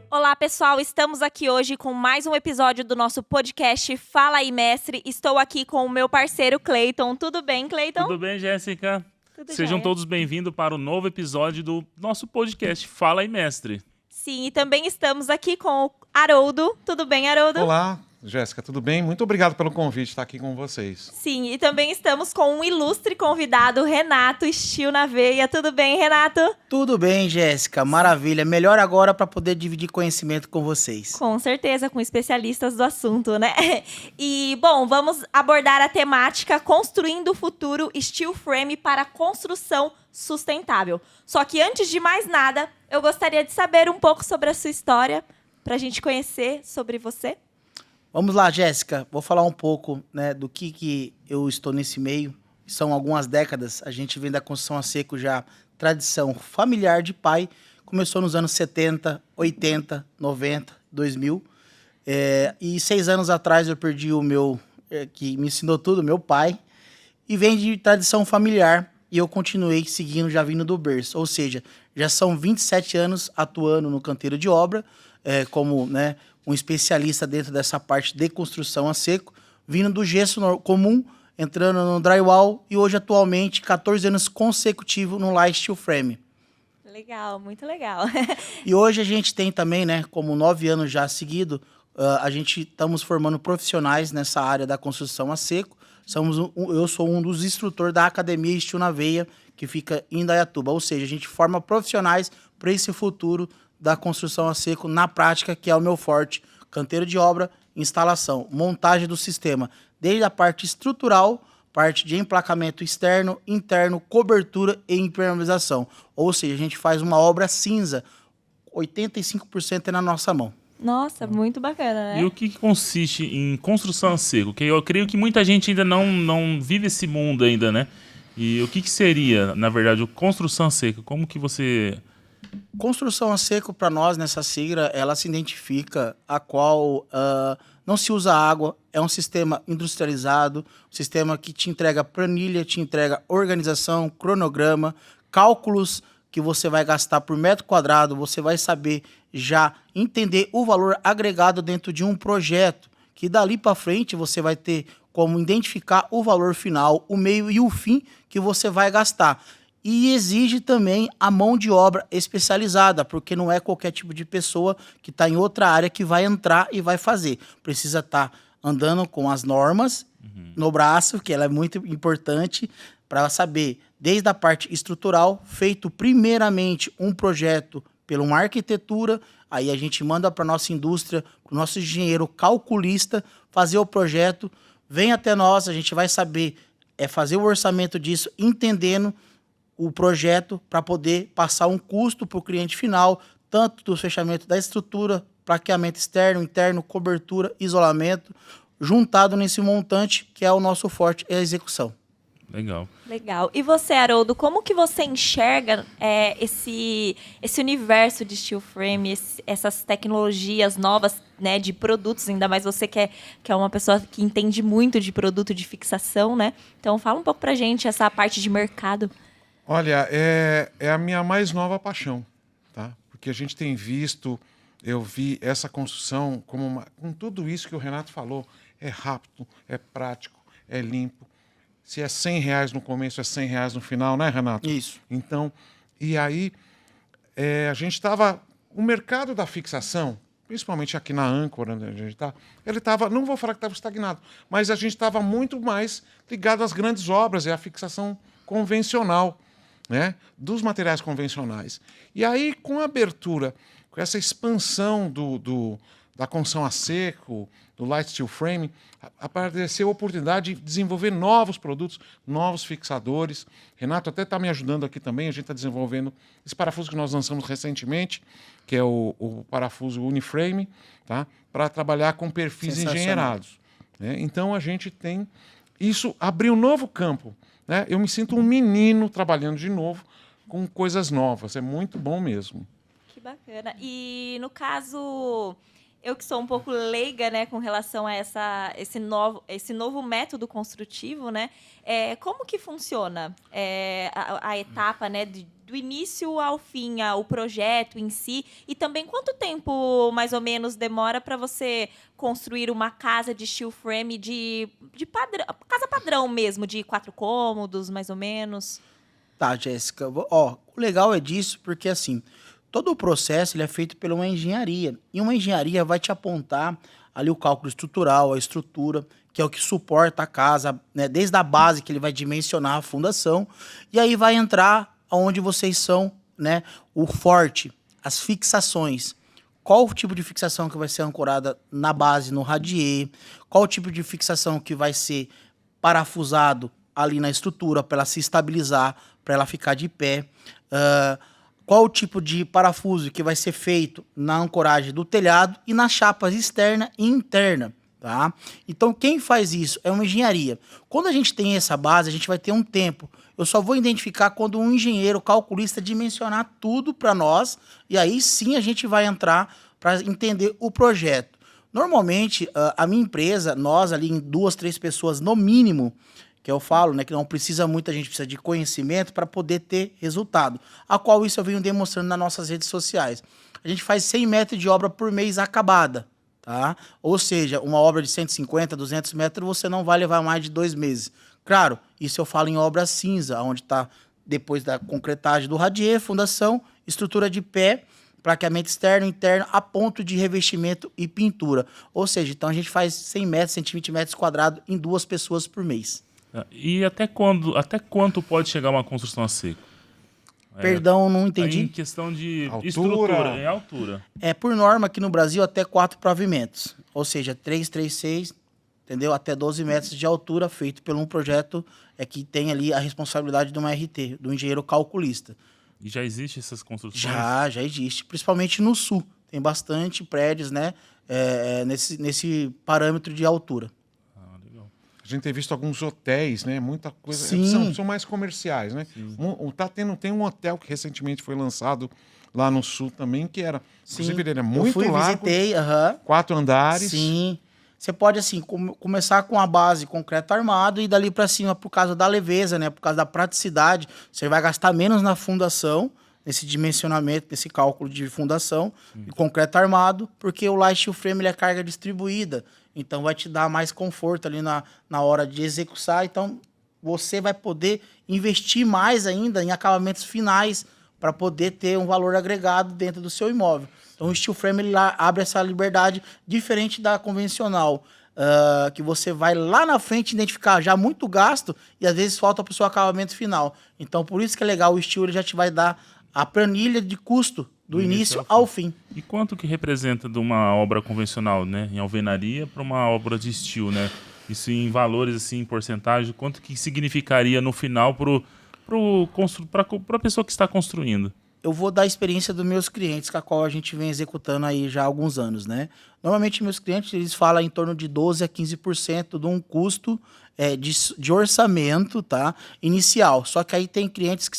Olá, pessoal, estamos aqui hoje com mais um episódio do nosso podcast Fala aí, Mestre. Estou aqui com o meu parceiro Cleiton. Tudo bem, Cleiton? Tudo bem, Jéssica? Tudo Sejam jóia. todos bem-vindos para o novo episódio do nosso podcast Fala aí, Mestre. Sim, e também estamos aqui com o Haroldo. Tudo bem, Haroldo? Olá, Jéssica, tudo bem? Muito obrigado pelo convite de estar aqui com vocês. Sim, e também estamos com um ilustre convidado, Renato Estilo na Veia. Tudo bem, Renato? Tudo bem, Jéssica, maravilha. Melhor agora para poder dividir conhecimento com vocês. Com certeza, com especialistas do assunto, né? E, bom, vamos abordar a temática Construindo o Futuro Steel Frame para Construção Sustentável. Só que antes de mais nada, eu gostaria de saber um pouco sobre a sua história, para a gente conhecer sobre você. Vamos lá, Jéssica. Vou falar um pouco, né, do que eu estou nesse meio. São algumas décadas. A gente vem da construção a seco já, tradição familiar de pai. Começou nos anos 70, 80, 90, 2000. E 6 anos atrás eu perdi o meu, que me ensinou tudo, meu pai. E vem de tradição familiar. E eu continuei seguindo, já vindo do berço. Ou seja, já são 27 anos atuando no canteiro de obra, como, né, um especialista dentro dessa parte de construção a seco, vindo do gesso comum, entrando no drywall e hoje atualmente 14 anos consecutivos no light steel frame. Legal, muito legal. E hoje a gente tem também, né, como 9 anos já seguido, a gente estamos formando profissionais nessa área da construção a seco. Eu sou um dos instrutores da Academia Steel na Veia, que fica em Indaiatuba. Ou seja, a gente forma profissionais para esse futuro da construção a seco na prática, que é o meu forte. Canteiro de obra, instalação, montagem do sistema, desde a parte estrutural, parte de emplacamento externo, interno, cobertura e impermeabilização. Ou seja, a gente faz uma obra cinza, 85% é na nossa mão. Nossa, muito bacana, né? E o que consiste em construção a seco? Que eu creio que muita gente ainda não vive esse mundo ainda, né? E o que seria, na verdade, o construção a seco? Como que você... Construção a seco, para nós, nessa sigla, ela se identifica a qual não se usa água, é um sistema industrializado, um sistema que te entrega planilha, te entrega organização, cronograma, cálculos que você vai gastar por metro quadrado, você vai saber já entender o valor agregado dentro de um projeto, que dali para frente você vai ter como identificar o valor final, o meio e o fim que você vai gastar. E exige também a mão de obra especializada, porque não é qualquer tipo de pessoa que está em outra área que vai entrar e vai fazer. Precisa estar andando com as normas no braço, que ela é muito importante para saber, desde a parte estrutural, feito primeiramente um projeto pela uma arquitetura, aí a gente manda para a nossa indústria, para o nosso engenheiro calculista, fazer o projeto, vem até nós, a gente vai saber fazer o orçamento disso, entendendo o projeto para poder passar um custo para o cliente final, tanto do fechamento da estrutura, plaqueamento externo, interno, cobertura, isolamento, juntado nesse montante que é o nosso forte, é a execução. Legal. Legal. E você, Haroldo, como que você enxerga esse universo de steel frame, essas tecnologias novas, né, de produtos, ainda mais você que é uma pessoa que entende muito de produto de fixação, né? Então fala um pouco pra gente essa parte de mercado. Olha, é a minha mais nova paixão, tá? Porque a gente tem visto, eu vi essa construção com tudo isso que o Renato falou, é rápido, é prático, é limpo. Se é R$100 no começo, é R$100 no final, né, Renato? Isso. Então, e aí, a gente estava... O mercado da fixação, principalmente aqui na Âncora, onde a gente está, ele estava, não vou falar que estava estagnado, mas a gente estava muito mais ligado às grandes obras e à fixação convencional, né, dos materiais convencionais. E aí, com a abertura, com essa expansão da construção a seco, do light steel frame, apareceu a oportunidade de desenvolver novos produtos, novos fixadores. Renato até está me ajudando aqui também, a gente está desenvolvendo esse parafuso que nós lançamos recentemente, que é o parafuso Uniframe, tá? Para trabalhar com perfis engenheirados, né? Então a gente tem... Isso abriu um novo campo, né? Eu me sinto um menino trabalhando de novo com coisas novas, é muito bom mesmo. Que bacana. E no caso... Eu que sou um pouco leiga, né, com relação a esse novo método construtivo, né? Como que funciona a etapa, né, do início ao fim, o projeto em si? E também quanto tempo, mais ou menos, demora para você construir uma casa de steel frame de padrão, casa padrão mesmo, de 4 cômodos, mais ou menos? Tá, Jéssica. Ó, o legal é disso porque, assim, todo o processo ele é feito por uma engenharia. E uma engenharia vai te apontar ali o cálculo estrutural, a estrutura, que é o que suporta a casa, né? Desde a base, que ele vai dimensionar a fundação. E aí vai entrar onde vocês são, né? O forte, as fixações. Qual o tipo de fixação que vai ser ancorada na base, no radier? Qual o tipo de fixação que vai ser parafusado ali na estrutura para ela se estabilizar, para ela ficar de pé? Qual o tipo de parafuso que vai ser feito na ancoragem do telhado e nas chapas externa e interna, tá? Então, quem faz isso é uma engenharia. Quando a gente tem essa base, a gente vai ter um tempo. Eu só vou identificar quando um engenheiro calculista dimensionar tudo para nós, e aí sim a gente vai entrar para entender o projeto. Normalmente, a minha empresa, nós ali em 2, 3 pessoas no mínimo, que eu falo, né, que não precisa muito, a gente precisa de conhecimento para poder ter resultado, a qual isso eu venho demonstrando nas nossas redes sociais. A gente faz 100 metros de obra por mês acabada, tá? Ou seja, uma obra de 150, 200 metros, você não vai levar mais de 2 meses. Claro, isso eu falo em obra cinza, onde está depois da concretagem do radier, fundação, estrutura de pé, plaqueamento externo, interno, a ponto de revestimento e pintura. Ou seja, então a gente faz 100 metros, 120 metros quadrados em 2 pessoas por mês. E até quanto pode chegar uma construção a seco? Perdão, não entendi. Em questão de Altura. estrutura, em altura. Por norma, aqui no Brasil, até 4 pavimentos. Ou seja, 3, 3, 6, entendeu? Até 12 metros de altura, feito por um projeto que tem ali a responsabilidade de uma RT, do engenheiro calculista. E já existem essas construções? Já existe. Principalmente no sul. Tem bastante prédios, né? Nesse parâmetro de altura. A gente tem visto alguns hotéis, né? Muita coisa. Sim. São mais comerciais, né? Tem um hotel que recentemente foi lançado lá no sul também, que era. Sim. Inclusive, ele é muito largo. Visitei, 4 andares. Sim. Você pode, assim, começar com a base concreto armado e dali para cima, por causa da leveza, né? Por causa da praticidade, você vai gastar menos na fundação, nesse dimensionamento, nesse cálculo de fundação, e concreto armado, porque o light steel frame ele é carga distribuída. Então, vai te dar mais conforto ali na hora de executar. Então, você vai poder investir mais ainda em acabamentos finais para poder ter um valor agregado dentro do seu imóvel. Então, o steel frame ele abre essa liberdade diferente da convencional, que você vai lá na frente identificar já muito gasto e, às vezes, falta para o seu acabamento final. Então, por isso que é legal, o steel ele já te vai dar a planilha de custo do início ao fim. E quanto que representa de uma obra convencional, né, em alvenaria, para uma obra de steel, né? Isso em valores, assim, em porcentagem, quanto que significaria no final para a pessoa que está construindo? Eu vou dar a experiência dos meus clientes, com a qual a gente vem executando aí já há alguns anos, né? Normalmente, meus clientes, eles falam em torno de 12% a 15% de um custo de orçamento, tá? Inicial. Só que aí tem clientes que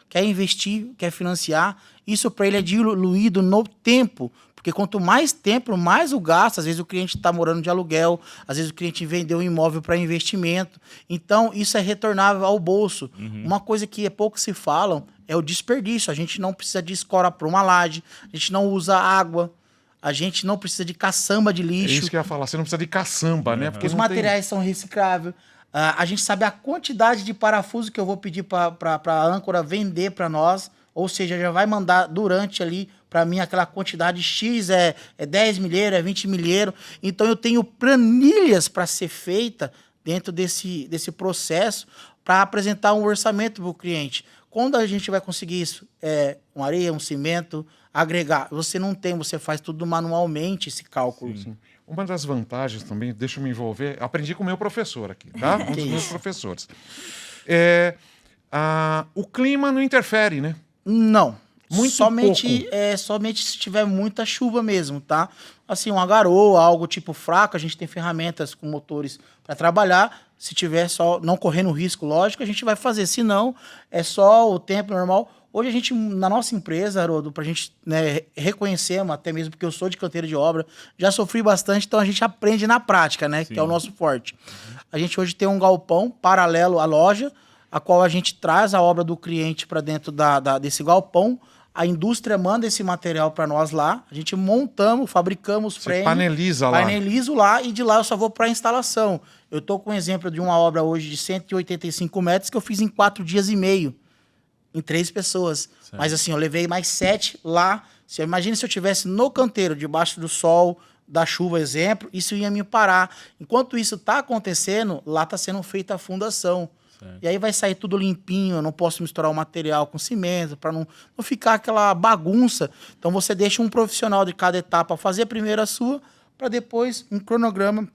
quer investir, quer financiar. Isso para ele é diluído no tempo, porque quanto mais tempo, mais o gasto. Às vezes o cliente está morando de aluguel, às vezes o cliente vendeu um imóvel para investimento. Então, isso é retornável ao bolso. Uma coisa que pouco se falam é o desperdício. A gente não precisa de escora para uma laje, a gente não usa água, a gente não precisa de caçamba de É lixo. isso que eu ia falar. Você não precisa de caçamba, né? Porque Os materiais são recicláveis. A gente sabe a quantidade de parafuso que eu vou pedir para a âncora vender para nós. Ou seja, já vai mandar durante ali, para mim, aquela quantidade X, é 10 milheiros, é 20 milheiros. Então, eu tenho planilhas para ser feita dentro desse processo para apresentar um orçamento para o cliente. Quando a gente vai conseguir isso? Uma areia, um cimento, agregar. Você não tem, você faz tudo manualmente, esse cálculo. Sim. Uma das vantagens também, deixa eu me envolver, aprendi com o meu professor aqui, tá? Um dos meus professores. O clima não interfere, né? Não. Muito somente se tiver muita chuva mesmo, tá? Assim, uma garoa, algo tipo fraco, a gente tem ferramentas com motores para trabalhar. Se tiver só não correndo risco, lógico, a gente vai fazer. Se não, é só o tempo normal. Hoje a gente, na nossa empresa, Haroldo, pra gente, né, reconhecer, até mesmo porque eu sou de canteiro de obra, já sofri bastante, então a gente aprende na prática, né? Sim. Que é o nosso forte. A gente hoje tem um galpão paralelo à loja, a qual a gente traz a obra do cliente para dentro desse galpão. A indústria manda esse material para nós lá, a gente montamos, fabricamos frame. Paneliza lá. Panelizo lá e de lá eu só vou para a instalação. Eu estou com um exemplo de uma obra hoje de 185 metros que eu fiz em 4 dias e meio, em 3 pessoas. Certo. Mas assim, eu levei mais 7 lá. Imagina se eu estivesse no canteiro, debaixo do sol, da chuva, exemplo, isso ia me parar. Enquanto isso está acontecendo, lá está sendo feita a fundação. Certo. E aí vai sair tudo limpinho, eu não posso misturar o material com cimento, para não ficar aquela bagunça. Então você deixa um profissional de cada etapa fazer primeiro a sua, para depois, um cronograma,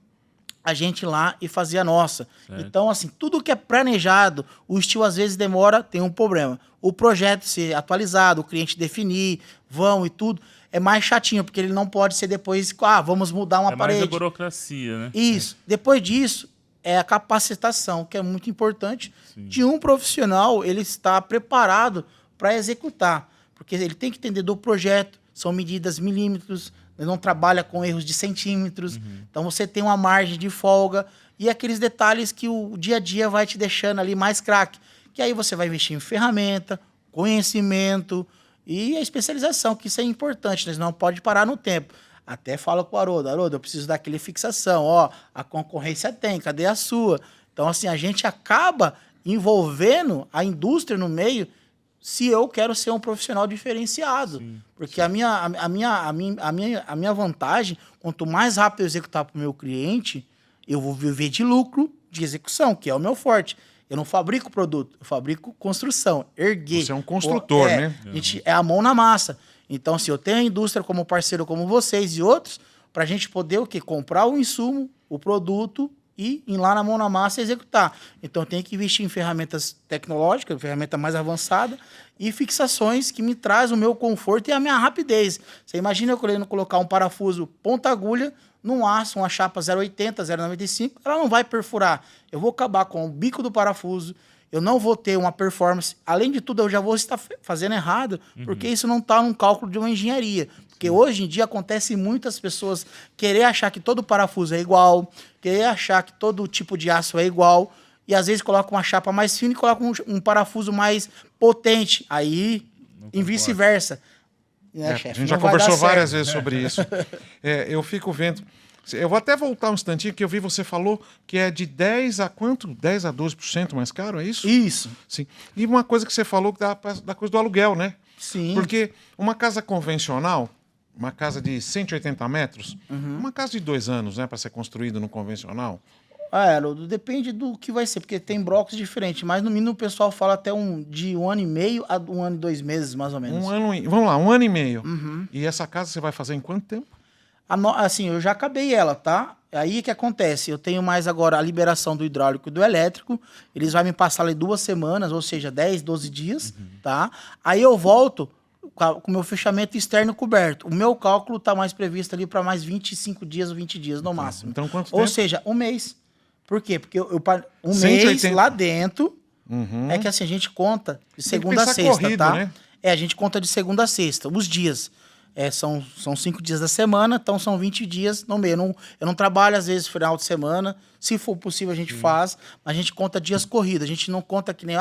a gente ir lá e fazer a nossa. Certo. Então, assim, tudo que é planejado, o estilo às vezes demora, tem um problema. O projeto ser atualizado, o cliente definir, vão e tudo, é mais chatinho, porque ele não pode ser depois, vamos mudar uma parede. Mais a burocracia, né? Isso. Depois disso, é a capacitação, que é muito importante, Sim. de um profissional ele estar preparado para executar. Porque ele tem que entender do projeto, são medidas milímetros, ele não trabalha com erros de centímetros, então você tem uma margem de folga e aqueles detalhes que o dia a dia vai te deixando ali mais craque. Que aí você vai investir em ferramenta, conhecimento e a especialização, que isso é importante, né? Não pode parar no tempo. Até falo com o Haroldo, eu preciso daquele fixação, a concorrência tem, cadê a sua? Então, assim, a gente acaba envolvendo a indústria no meio se eu quero ser um profissional diferenciado. Sim, porque a minha vantagem, quanto mais rápido eu executar para o meu cliente, eu vou viver de lucro de execução, que é o meu forte. Eu não fabrico produto, eu fabrico construção, erguer. Você é um construtor, né? A gente é a mão na massa. Então, se eu tenho a indústria como parceiro, como vocês e outros, para a gente poder o quê? Comprar o insumo, o produto e ir lá na mão na massa e executar. Então, eu tenho que investir em ferramentas tecnológicas, ferramenta mais avançada e fixações que me trazem o meu conforto e a minha rapidez. Você imagina eu querendo colocar um parafuso ponta-agulha num aço, uma chapa 0,80, 0,95, ela não vai perfurar. Eu vou acabar com o bico do parafuso, eu não vou ter uma performance. Além de tudo, eu já vou estar fazendo errado, porque isso não está num cálculo de uma engenharia. Porque hoje em dia acontece muitas pessoas querer achar que todo parafuso é igual, querer achar que todo tipo de aço é igual, e às vezes coloca uma chapa mais fina e coloca um parafuso mais potente. Aí, em vice-versa. Né, chefe? A gente já conversou várias vezes sobre isso. Eu fico vendo... Eu vou até voltar um instantinho, que eu vi você falou que é de 10 a quanto? 10 a 12% mais caro, é isso? Isso. Sim. E uma coisa que você falou que da coisa do aluguel, né? Sim. Porque uma casa convencional, uma casa de 180 metros, uma casa de 2 anos, né, para ser construída no convencional. Haroldo, depende do que vai ser, porque tem blocos diferentes, mas no mínimo o pessoal fala até de 1 ano e meio a 1 ano e 2 meses, mais ou menos. Vamos lá, 1 ano e meio. E essa casa você vai fazer em quanto tempo? Assim, eu já acabei ela, tá? Aí o que acontece? Eu tenho mais agora a liberação do hidráulico e do elétrico. Eles vão me passar ali 2 semanas, ou seja, 10, 12 dias, tá? Aí eu volto com o meu fechamento externo coberto. O meu cálculo tá mais previsto ali para mais 25 dias ou 20 dias no máximo. Então quanto tempo? Ou seja, 1 mês. Por quê? Porque um 180. mês lá dentro é que assim, a gente conta de segunda a sexta, corrido, tá? né? A gente conta de segunda a sexta, os dias. São 5 dias da semana, então são 20 dias no meio. Eu não trabalho, às vezes, final de semana. Se for possível, a gente faz, mas a gente conta dias corridos. A gente não conta que nem,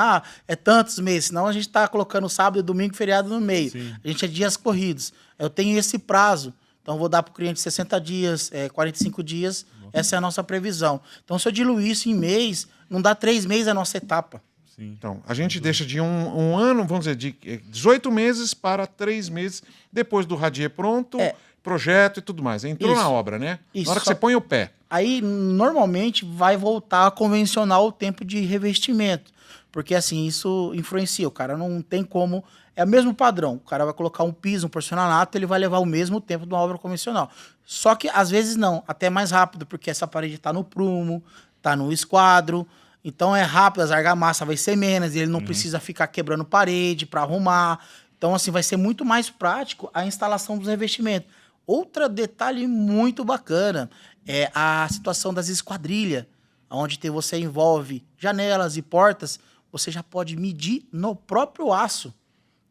é tantos meses, senão a gente está colocando sábado, domingo, feriado no meio. Sim. A gente é dias corridos. Eu tenho esse prazo, então vou dar para o cliente 60 dias, 45 dias. Essa é a nossa previsão. Então, se eu diluir isso em mês, não dá 3 meses a nossa etapa. Sim. Então, a gente deixa de um ano, vamos dizer, de 18 meses para 3 meses, depois do radier pronto, projeto e tudo mais. Entrou Isso. na obra, né? Isso. Na hora que você põe o pé. Aí, normalmente, vai voltar a convencional o tempo de revestimento. Porque, assim, isso influencia. O cara não tem como... É o mesmo padrão. O cara vai colocar um piso, um porcelanato, ele vai levar o mesmo tempo de uma obra convencional. Só que, às vezes, não. Até mais rápido, porque essa parede está no prumo, está no esquadro. Então, é rápido, a argamassa vai ser menos, ele não precisa ficar quebrando parede para arrumar. Então, assim, vai ser muito mais prático a instalação dos revestimentos. Outro detalhe muito bacana é a situação das esquadrilhas, onde você envolve janelas e portas, você já pode medir no próprio aço.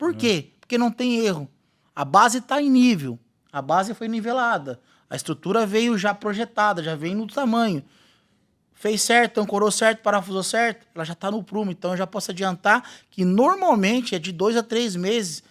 Por quê? Porque não tem erro. A base está em nível. A base foi nivelada. A estrutura veio já projetada, já veio no tamanho. Fez certo, ancorou certo, parafusou certo, ela já está no prumo. Então, eu já posso adiantar que normalmente é de 2 a 3 meses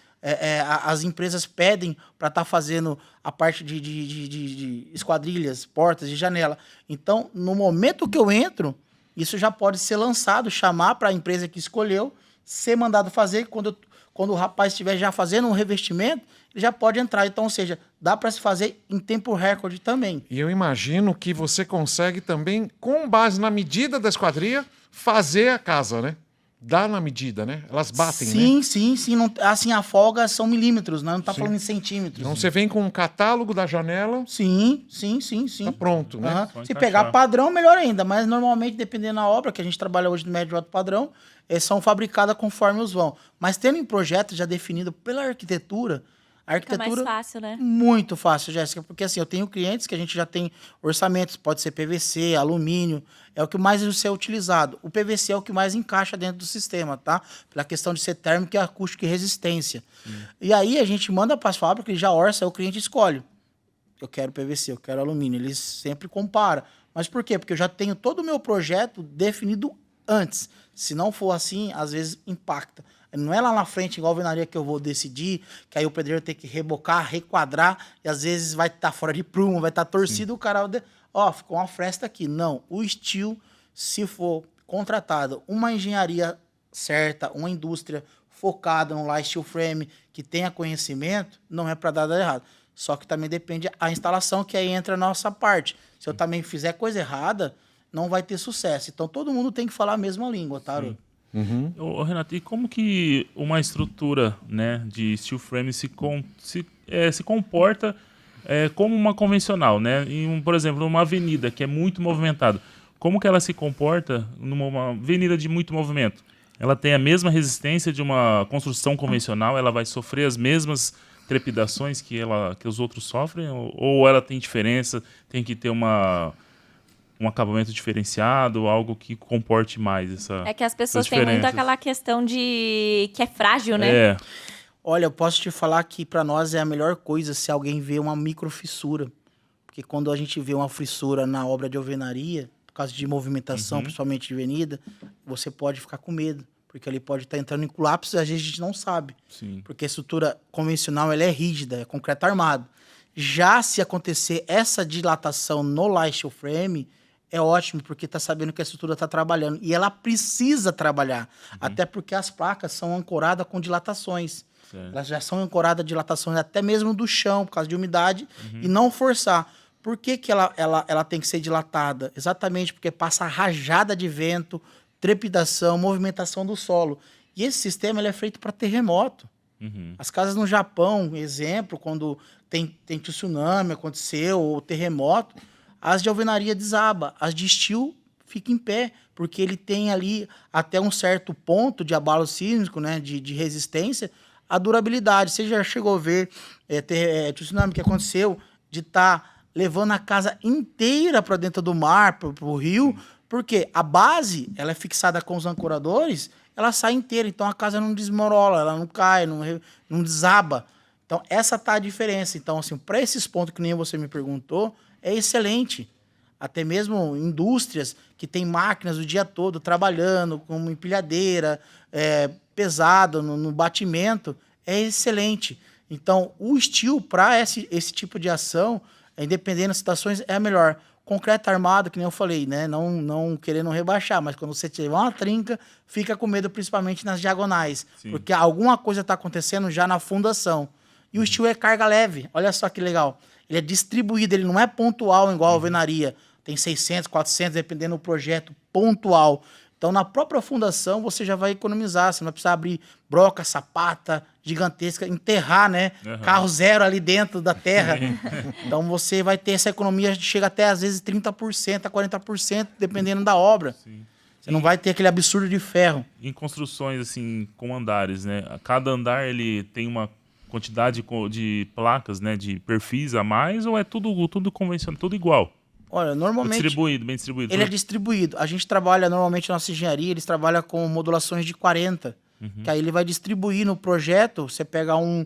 as empresas pedem para estar fazendo a parte de esquadrilhas, portas e janela. Então, no momento que eu entro, isso já pode ser lançado, chamar para a empresa que escolheu, ser mandado fazer. Quando o rapaz estiver já fazendo um revestimento, ele já pode entrar. Então, ou seja, dá para se fazer em tempo recorde também. E eu imagino que você consegue também, com base na medida da esquadria, fazer a casa, né? Dá na medida, né? Elas batem, né? Sim. Não, assim, a folga são milímetros, né? Não está falando em centímetros. Então você vem com um catálogo da janela, Sim. tá pronto, né? Aham. Só Se encaixar. pegar padrão, melhor ainda. Mas normalmente, dependendo da obra, que a gente trabalha hoje no médio e alto padrão, são fabricadas conforme os vão. Mas tendo em projeto já definido pela arquitetura, a Fica mais arquitetura fácil, né? muito fácil, Jéssica, porque assim, eu tenho clientes que a gente já tem orçamentos, pode ser PVC, alumínio, é o que mais é utilizado. O PVC é o que mais encaixa dentro do sistema, tá? Pela questão de ser térmico, acústico e resistência. E aí a gente manda para as fábricas, ele já orça, o cliente escolhe. Eu quero PVC, eu quero alumínio. Eles sempre comparam. Mas por quê? Porque eu já tenho todo o meu projeto definido antes. Se não for assim, às vezes impacta. Não é lá na frente, igual a alvenaria, que eu vou decidir, que aí o pedreiro tem que rebocar, requadrar, e às vezes vai estar fora de prumo, vai estar torcido, o cara... ficou uma fresta aqui. Não, o steel, se for contratado uma engenharia certa, uma indústria focada no light steel frame, que tenha conhecimento, não é para dar errado. Só que também depende da instalação, que aí entra a nossa parte. Se eu também fizer coisa errada, não vai ter sucesso. Então, todo mundo tem que falar a mesma língua, tá, Haroldo? Ô, Renato, e como que uma estrutura, né, de steel frame se comporta como uma convencional, né? Por exemplo, numa avenida que é muito movimentada, como que ela se comporta numa avenida de muito movimento? Ela tem a mesma resistência de uma construção convencional? Ela vai sofrer as mesmas trepidações que os outros sofrem? Ou ela tem diferença, tem que ter um acabamento diferenciado, algo que comporte mais essa... É que as pessoas têm muito diferenças. aquela questão de que é frágil, né? É, Olha, eu posso te falar que para nós é a melhor coisa se alguém vê uma microfissura. Porque quando a gente vê uma fissura na obra de alvenaria, por causa de movimentação, principalmente de avenida, você pode ficar com medo. Porque ele pode estar entrando em colapso e a gente não sabe. sim. Porque a estrutura convencional ela é rígida, é concreto armado. Já se acontecer essa dilatação no light steel frame, é ótimo, porque está sabendo que a estrutura está trabalhando. E ela precisa trabalhar. Até porque as placas são ancoradas com dilatações. Certo. Elas já são ancoradas dilatações até mesmo do chão, por causa de umidade, e não forçar. Por que ela tem que ser dilatada? Exatamente porque passa rajada de vento, trepidação, movimentação do solo. E esse sistema ele é feito para terremoto. As casas no Japão, exemplo, quando tem tsunami, aconteceu, ou terremoto, as de alvenaria desaba, as de steel ficam em pé, porque ele tem ali até um certo ponto de abalo sísmico, né, de resistência, a durabilidade. Você já chegou a ver tsunami que aconteceu de estar levando a casa inteira para dentro do mar, para o rio, porque a base ela é fixada com os ancoradores, ela sai inteira, então a casa não desmorola, ela não cai, não desaba. Então, essa tá a diferença. Então, assim, para esses pontos que nem você me perguntou, é excelente. Até mesmo indústrias que têm máquinas o dia todo trabalhando, como empilhadeira, pesado, no batimento, é excelente. Então, o steel, para esse tipo de ação, independente das situações, é a melhor. Concreto armado, que nem eu falei, né? Não querendo rebaixar, mas quando você tiver uma trinca, fica com medo, principalmente nas diagonais. Sim. Porque alguma coisa está acontecendo já na fundação. E o steel é carga leve. Olha só que legal. Ele é distribuído, ele não é pontual igual a alvenaria. Tem 600, 400, dependendo do projeto, pontual. Então, na própria fundação, você já vai economizar. Você não vai precisar abrir broca, sapata gigantesca, enterrar, né? Carro zero ali dentro da terra. Então, você vai ter essa economia que chega até, às vezes, 30% a 40%, dependendo da obra. Sim. Você não vai ter aquele absurdo de ferro. Em construções, assim, com andares, né? Cada andar, ele tem uma quantidade de placas, né? De perfis a mais, ou é tudo convencional, tudo igual? Olha, normalmente... Bem distribuído. Ele é distribuído. A gente trabalha, normalmente, a nossa engenharia, eles trabalham com modulações de 40. Que aí ele vai distribuir no projeto, você pega um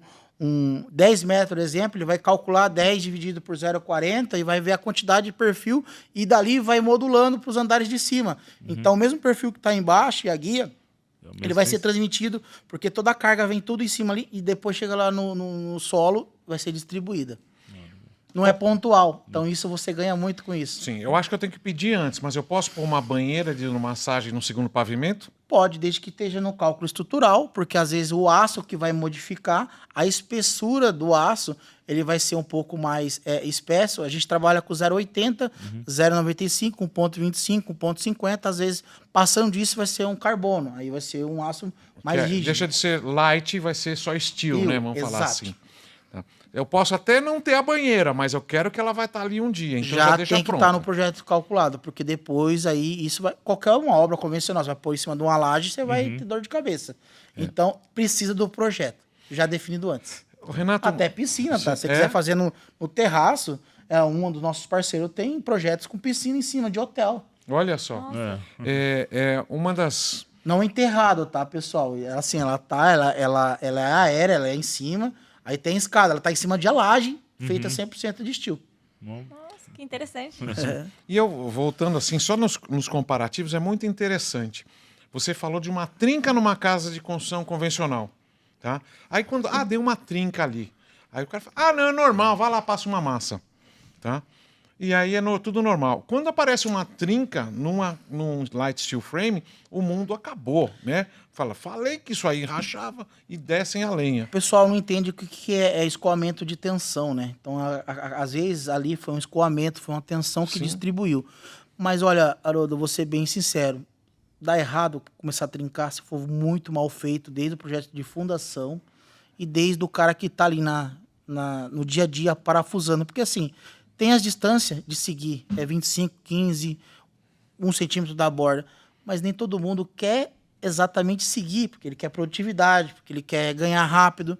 10 metros, exemplo, ele vai calcular 10 dividido por 0,40 e vai ver a quantidade de perfil e dali vai modulando para os andares de cima. Então, o mesmo perfil que está embaixo e a guia, ele vai ser transmitido, porque toda a carga vem tudo em cima ali e depois chega lá no solo, vai ser distribuída. Não é pontual. Então, isso você ganha muito com isso. Sim, eu acho que eu tenho que pedir antes, mas eu posso pôr uma banheira de massagem no segundo pavimento? Pode, desde que esteja no cálculo estrutural, porque às vezes o aço que vai modificar, a espessura do aço, ele vai ser um pouco mais espesso. A gente trabalha com 0,80, 0,95, 1,25, 1,50. Às vezes, passando disso, vai ser um carbono. Aí vai ser um aço mais rígido. Deixa de ser light e vai ser só steel, né? Vamos falar exato. assim. Tá. Eu posso até não ter a banheira, mas eu quero que ela vai estar ali um dia. Então Já deixa tem que pronto. estar no projeto calculado, porque depois aí isso vai. Qualquer uma obra convencional, você vai pôr em cima de uma laje, você vai ter dor de cabeça. Então, precisa do projeto, já definido antes. Renato, Até piscina, tá? Se você quiser fazer no terraço, um dos nossos parceiros tem projetos com piscina em cima de hotel. olha só. É uma das... Não enterrado, tá, pessoal? Assim, ela é aérea, ela é em cima, aí tem escada, ela tá em cima de laje, feita 100% de steel. Nossa, que interessante. E eu, voltando assim, só nos comparativos, é muito interessante. Você falou de uma trinca numa casa de construção convencional, tá? Aí quando... deu uma trinca ali. Aí o cara fala, não, é normal, vai lá, passa uma massa, tá? E aí tudo normal. Quando aparece uma trinca num light steel frame, o mundo acabou, né? Falei que isso aí rachava e descem a lenha. O pessoal não entende o que é escoamento de tensão, né? Então, às vezes, ali foi um escoamento, foi uma tensão que distribuiu. Mas, olha, Haroldo, vou ser bem sincero. Dá errado começar a trincar se for muito mal feito, desde o projeto de fundação e desde o cara que está ali no dia a dia parafusando. Porque, assim, tem as distâncias de seguir. É 25, 15, 1 centímetro da borda. Mas nem todo mundo quer exatamente seguir, porque ele quer produtividade, porque ele quer ganhar rápido.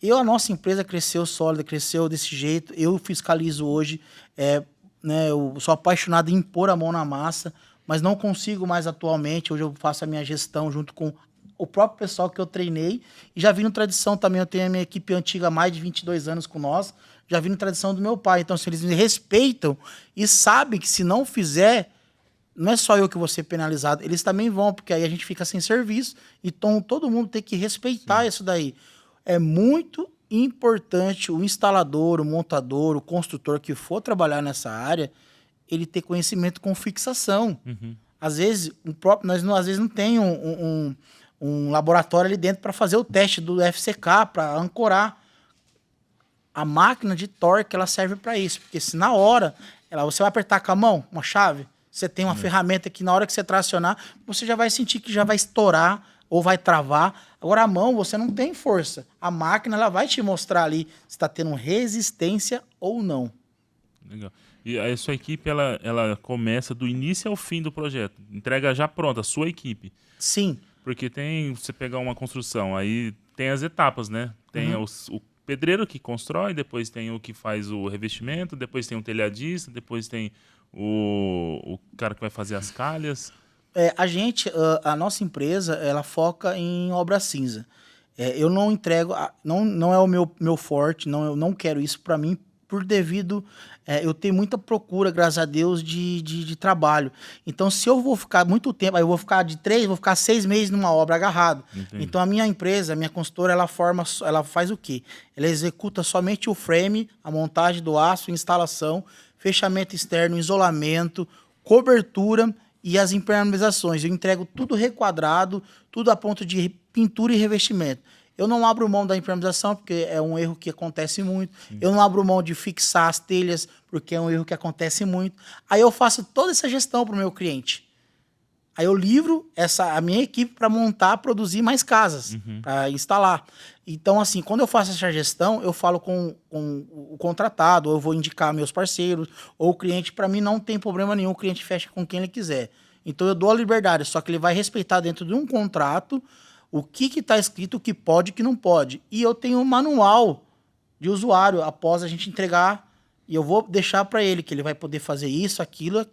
A nossa empresa cresceu sólida, cresceu desse jeito. Eu fiscalizo hoje, eu sou apaixonado em pôr a mão na massa, mas não consigo mais atualmente. Hoje eu faço a minha gestão junto com o próprio pessoal que eu treinei. E já vi no tradição também, eu tenho a minha equipe antiga há mais de 22 anos com nós, já vi no tradição do meu pai. Então, se eles me respeitam e sabem que se não fizer, não é só eu que vou ser penalizado, eles também vão, porque aí a gente fica sem serviço. Então, todo mundo tem que respeitar isso daí. É muito importante o instalador, o montador, o construtor que for trabalhar nessa área, ele ter conhecimento com fixação. Às vezes, nós às vezes não tem um laboratório ali dentro para fazer o teste do FCK, para ancorar. A máquina de torque, ela serve para isso, porque se na hora você vai apertar com a mão, uma chave, você tem uma ferramenta que na hora que você tracionar, você já vai sentir que já vai estourar ou vai travar. Agora a mão, você não tem força. A máquina, ela vai te mostrar ali se está tendo resistência ou não. Legal. E a sua equipe, ela começa do início ao fim do projeto. Entrega já pronta, a sua equipe. Sim. Porque você pegar uma construção, aí tem as etapas, né? Tem o pedreiro que constrói, depois tem o que faz o revestimento, depois tem o telhadista, depois tem o cara que vai fazer as calhas. A nossa empresa, ela foca em obra cinza. Eu não entrego, não é o meu forte, eu não quero isso para mim, por devido... eu tenho muita procura, graças a Deus, de trabalho. Então, se eu vou ficar muito tempo, aí eu vou ficar vou ficar 6 meses numa obra agarrado. Entendi. Então, a minha empresa, a minha consultora, ela faz o quê? Ela executa somente o frame, a montagem do aço, instalação, fechamento externo, isolamento, cobertura e as impermeabilizações. Eu entrego tudo requadrado, tudo a ponto de pintura e revestimento. Eu não abro mão da impermeabilização, porque é um erro que acontece muito. Eu não abro mão de fixar as telhas, porque é um erro que acontece muito. Aí eu faço toda essa gestão para o meu cliente. Aí eu livro a minha equipe para montar, produzir mais casas, para instalar. Então, assim, quando eu faço essa gestão, eu falo com o contratado, ou eu vou indicar meus parceiros, ou o cliente, para mim não tem problema nenhum, o cliente fecha com quem ele quiser. Então eu dou a liberdade, só que ele vai respeitar dentro de um contrato o que está escrito, o que pode e o que não pode. E eu tenho um manual de usuário após a gente entregar, e eu vou deixar para ele que ele vai poder fazer isso, aquilo,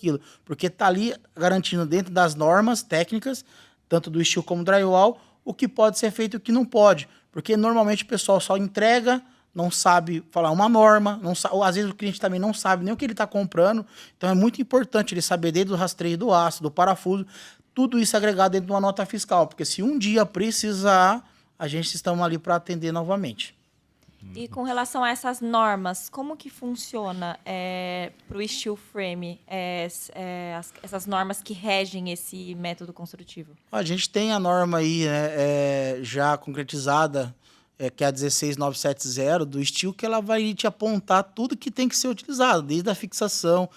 porque está ali garantindo dentro das normas técnicas, tanto do steel como do drywall, o que pode ser feito e o que não pode. Porque normalmente o pessoal só entrega, não sabe falar uma norma, não sabe, ou às vezes o cliente também não sabe nem o que ele está comprando. Então é muito importante ele saber desde o rastreio do aço, do parafuso, tudo isso agregado dentro de uma nota fiscal. Porque se um dia precisar, a gente estamos ali para atender novamente. E com relação a essas normas, como que funciona para o steel frame, essas normas que regem esse método construtivo? A gente tem a norma aí, né, já concretizada, que é a 16970 do steel, que ela vai te apontar tudo que tem que ser utilizado, desde a fixação,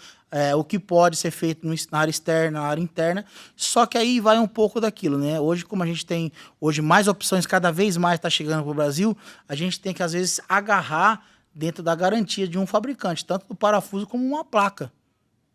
o que pode ser feito na área externa, na área interna, só que aí vai um pouco daquilo, né? Hoje, como a gente tem mais opções, cada vez mais está chegando para o Brasil, a gente tem que, às vezes, agarrar dentro da garantia de um fabricante, tanto do parafuso como uma placa,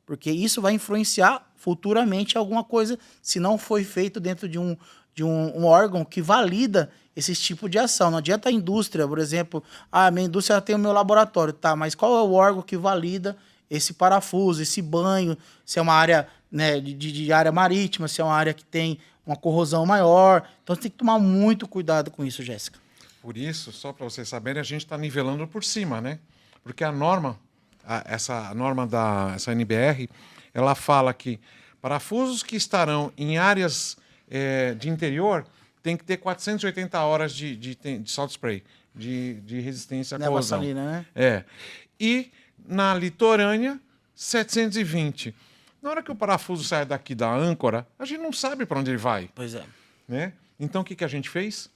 porque isso vai influenciar futuramente alguma coisa, se não foi feito dentro de um órgão que valida esse tipo de ação. Não adianta a indústria, por exemplo, a minha indústria tem o meu laboratório, tá, mas qual é o órgão que valida esse parafuso, esse banho, se é uma área, né, de área marítima, se é uma área que tem uma corrosão maior. Então, você tem que tomar muito cuidado com isso, Jéssica. Por isso, só para vocês saberem, a gente está nivelando por cima, né? Porque a norma, essa norma essa NBR, ela fala que parafusos que estarão em áreas de interior tem que ter 480 horas de salt spray, de resistência à corrosão. Vassalina, né? E na litorânea, 720. Na hora que o parafuso sai daqui da âncora, a gente não sabe para onde ele vai. Pois é. Né? Então, o que a gente fez?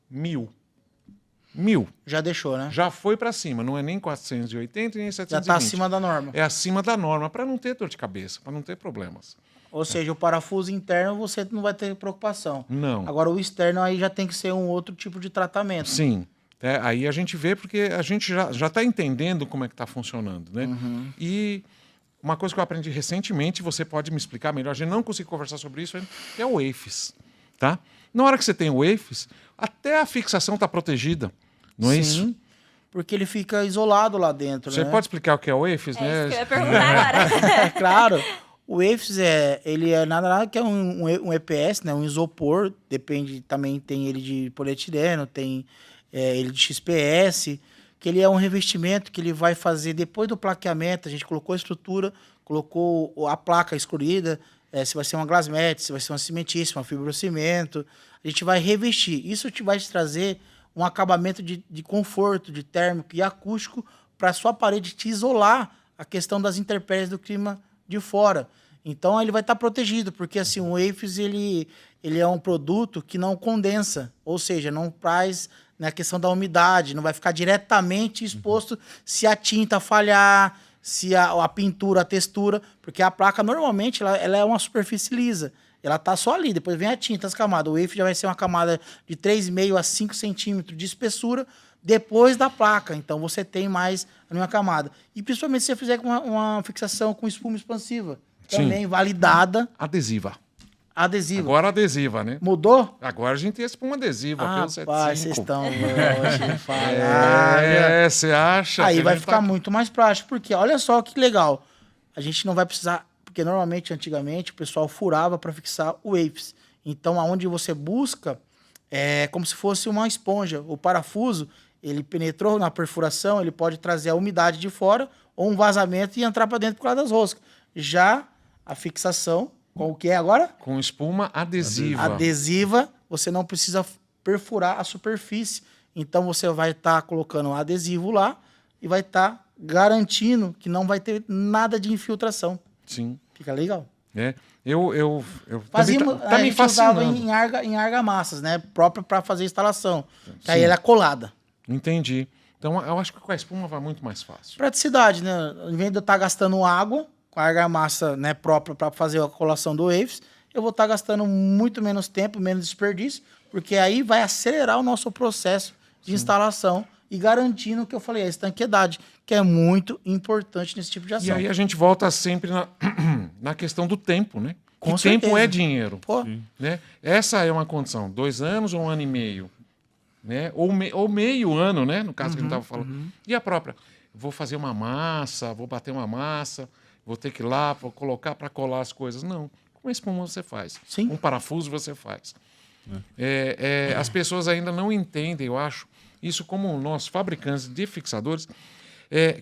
1000. Já deixou, né? Já foi para cima. Não é nem 480 nem 720. Já está acima da norma. É acima da norma, para não ter dor de cabeça, para não ter problemas. Ou seja, o parafuso interno você não vai ter preocupação. Não. Agora, o externo aí já tem que ser um outro tipo de tratamento. Sim. Aí a gente vê porque a gente já está entendendo como é que está funcionando, né? Uhum. E uma coisa que eu aprendi recentemente, você pode me explicar melhor, a gente não conseguiu conversar sobre isso, é o AFES, tá? Na hora que você tem o AFES, até a fixação está protegida, não é isso? Sim, porque ele fica isolado lá dentro, Você né? pode explicar o que é o AFES, né? Isso que eu ia perguntar agora. Claro. O AFES ele é nada que é um EPS, né? Um isopor, depende, também tem ele de polietileno, tem ele de XPS, que ele é um revestimento que ele vai fazer depois do plaqueamento. A gente colocou a estrutura, colocou a placa escolhida, se vai ser uma glassmat, se vai ser uma cimentícia, uma fibrocimento. A gente vai revestir. Isso vai te trazer um acabamento de conforto, de térmico e acústico para a sua parede te isolar a questão das intempéries do clima de fora. Então, ele vai estar protegido, porque assim, o AFES ele é um produto que não condensa, ou seja, não traz na questão da umidade, não vai ficar diretamente exposto se a tinta falhar, se a pintura, a textura, porque a placa normalmente ela é uma superfície lisa, ela tá só ali, depois vem a tinta, as camadas. O AFES já vai ser uma camada de 3,5 a 5 centímetros de espessura depois da placa, então você tem mais uma camada. E principalmente se você fizer com uma fixação com espuma expansiva, também Sim. validada. Adesiva. Agora adesiva, né? Mudou? Agora a gente tem espuma adesiva. Rapaz, vocês 75. estão longe de falar. Você acha? Aí que a vai gente ficar muito mais prático, porque olha só que legal. A gente não vai precisar, porque normalmente, antigamente, o pessoal furava para fixar o AFES. Então, aonde você busca, é como se fosse uma esponja. O parafuso, ele penetrou na perfuração, ele pode trazer a umidade de fora ou um vazamento e entrar para dentro por causa das roscas. Já a fixação, com o que é agora? Com espuma adesiva. Adesiva, você não precisa perfurar a superfície. Então, você vai estar colocando um adesivo lá e vai estar garantindo que não vai ter nada de infiltração. Sim. Fica legal. Eu Fazíamos, tá a me gente usava fascinando. em argamassas, né? Própria para fazer instalação. Que aí ela é colada. Entendi. Então, eu acho que com a espuma vai muito mais fácil. Praticidade, né? Em vez de eu estar gastando água com a argamassa, né, própria para fazer a colação do AFES, eu vou estar gastando muito menos tempo, menos desperdício, porque aí vai acelerar o nosso processo de instalação e garantindo o que eu falei, a estanqueidade, que é muito importante nesse tipo de E ação. aí a gente volta sempre na questão do tempo, né? Com que tempo certeza. é dinheiro. Pô, Né? Essa é uma condição. 2 anos ou 1 ano e meio. Né? Ou meio ano, né? No caso que a gente estava falando. E a própria? Vou fazer uma massa, vou bater uma massa, vou ter que ir lá, vou colocar para colar as coisas. Não. Com espuma você faz. Sim. Com parafuso você faz. As pessoas ainda não entendem, eu acho, isso como nós, fabricantes de fixadores,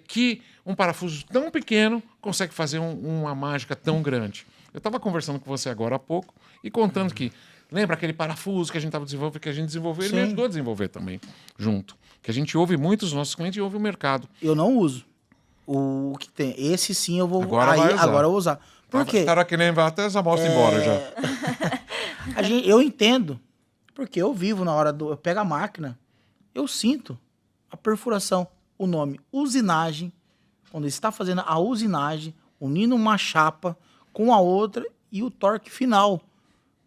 que um parafuso tão pequeno consegue fazer uma mágica tão grande. Eu estava conversando com você agora há pouco e contando que, lembra aquele parafuso que a gente estava desenvolvendo, que a gente desenvolveu, ele me ajudou a desenvolver também, junto. Que a gente ouve muito os nossos clientes e ouve o mercado. Eu não uso. O que tem. Esse sim eu vou... Agora vai usar. Agora eu vou usar. Por quê? Cara que nem vai até essa amostra embora já. Eu entendo. Porque eu vivo na hora do... Eu pego a máquina, eu sinto a perfuração, o nome usinagem, quando está fazendo a usinagem, unindo uma chapa com a outra e o torque final.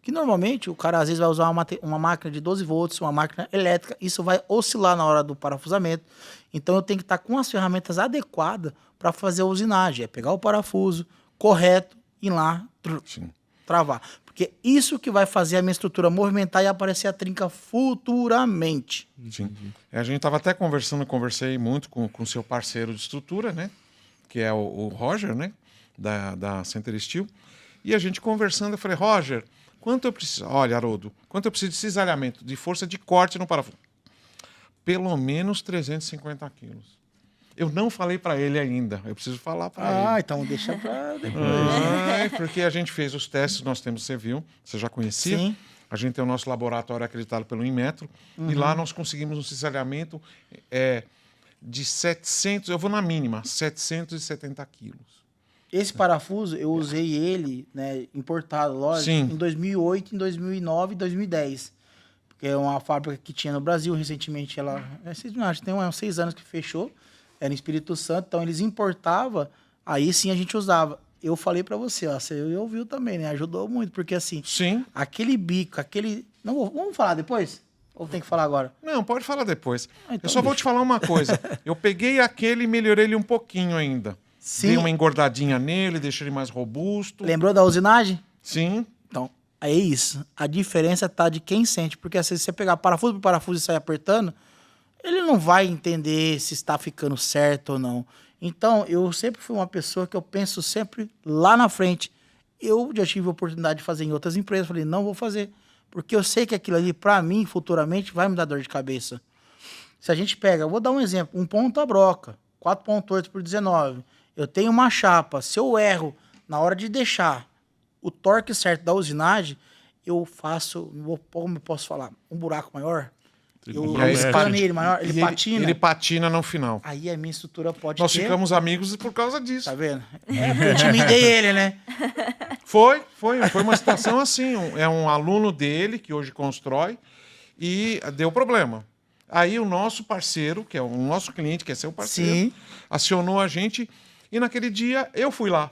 Que normalmente o cara às vezes vai usar uma máquina de 12 volts, uma máquina elétrica, isso vai oscilar na hora do parafusamento. Então eu tenho que estar com as ferramentas adequadas para fazer a usinagem. É pegar o parafuso correto, ir lá, travar. Porque isso que vai fazer a minha estrutura movimentar e aparecer a trinca futuramente. Sim. A gente estava até conversei muito com o seu parceiro de estrutura, né? Que é o Roger, né? Da Center Steel. E a gente conversando, eu falei, Roger, quanto eu preciso... Olha, Haroldo, quanto eu preciso de cisalhamento, de força de corte no parafuso? Pelo menos 350 quilos. Eu não falei para ele ainda, eu preciso falar para ele. Ah, então deixa para depois. Porque a gente fez os testes, nós temos, você viu, você já conhecia? Sim. A gente tem o nosso laboratório acreditado pelo Inmetro, e lá nós conseguimos um cisalhamento de 700, eu vou na mínima, 770 quilos. Esse parafuso, eu usei ele, né, importado, lógico, Sim. em 2008, em 2009 e 2010. Porque é uma fábrica que tinha no Brasil, recentemente ela... Acho que tem uns 6 anos que fechou, era em Espírito Santo, então eles importavam, aí sim a gente usava. Eu falei pra você, ó, você ouviu também, né? Ajudou muito, porque assim, Sim. aquele bico, Não, vamos falar depois? Ou tem que falar agora? Não, pode falar depois. Então Eu só vou te falar uma coisa. Eu peguei aquele e melhorei ele um pouquinho ainda. Sim. Dei uma engordadinha nele, deixei ele mais robusto. Lembrou da usinagem? Sim. Então, é isso. A diferença tá de quem sente. Porque se você pegar parafuso por parafuso e sair apertando, ele não vai entender se está ficando certo ou não. Então, eu sempre fui uma pessoa que eu penso sempre lá na frente. Eu já tive a oportunidade de fazer em outras empresas. Falei, não vou fazer. Porque eu sei que aquilo ali, para mim, futuramente, vai me dar dor de cabeça. Se a gente pega, vou dar um exemplo, um ponto a broca, 4.8 por 19. Eu tenho uma chapa. Se eu erro na hora de deixar o torque certo da usinagem, eu faço, como eu posso falar, um buraco maior. Eu espano ele maior, ele patina. Ele patina no final. Aí a minha estrutura pode Nós ter... ficamos amigos por causa disso. Tá vendo? Porque eu intimidei ele, né? Foi uma situação assim. É um aluno dele, que hoje constrói, e deu problema. Aí o nosso parceiro, que é o nosso cliente, que é seu parceiro, Sim. acionou a gente, e naquele dia eu fui lá.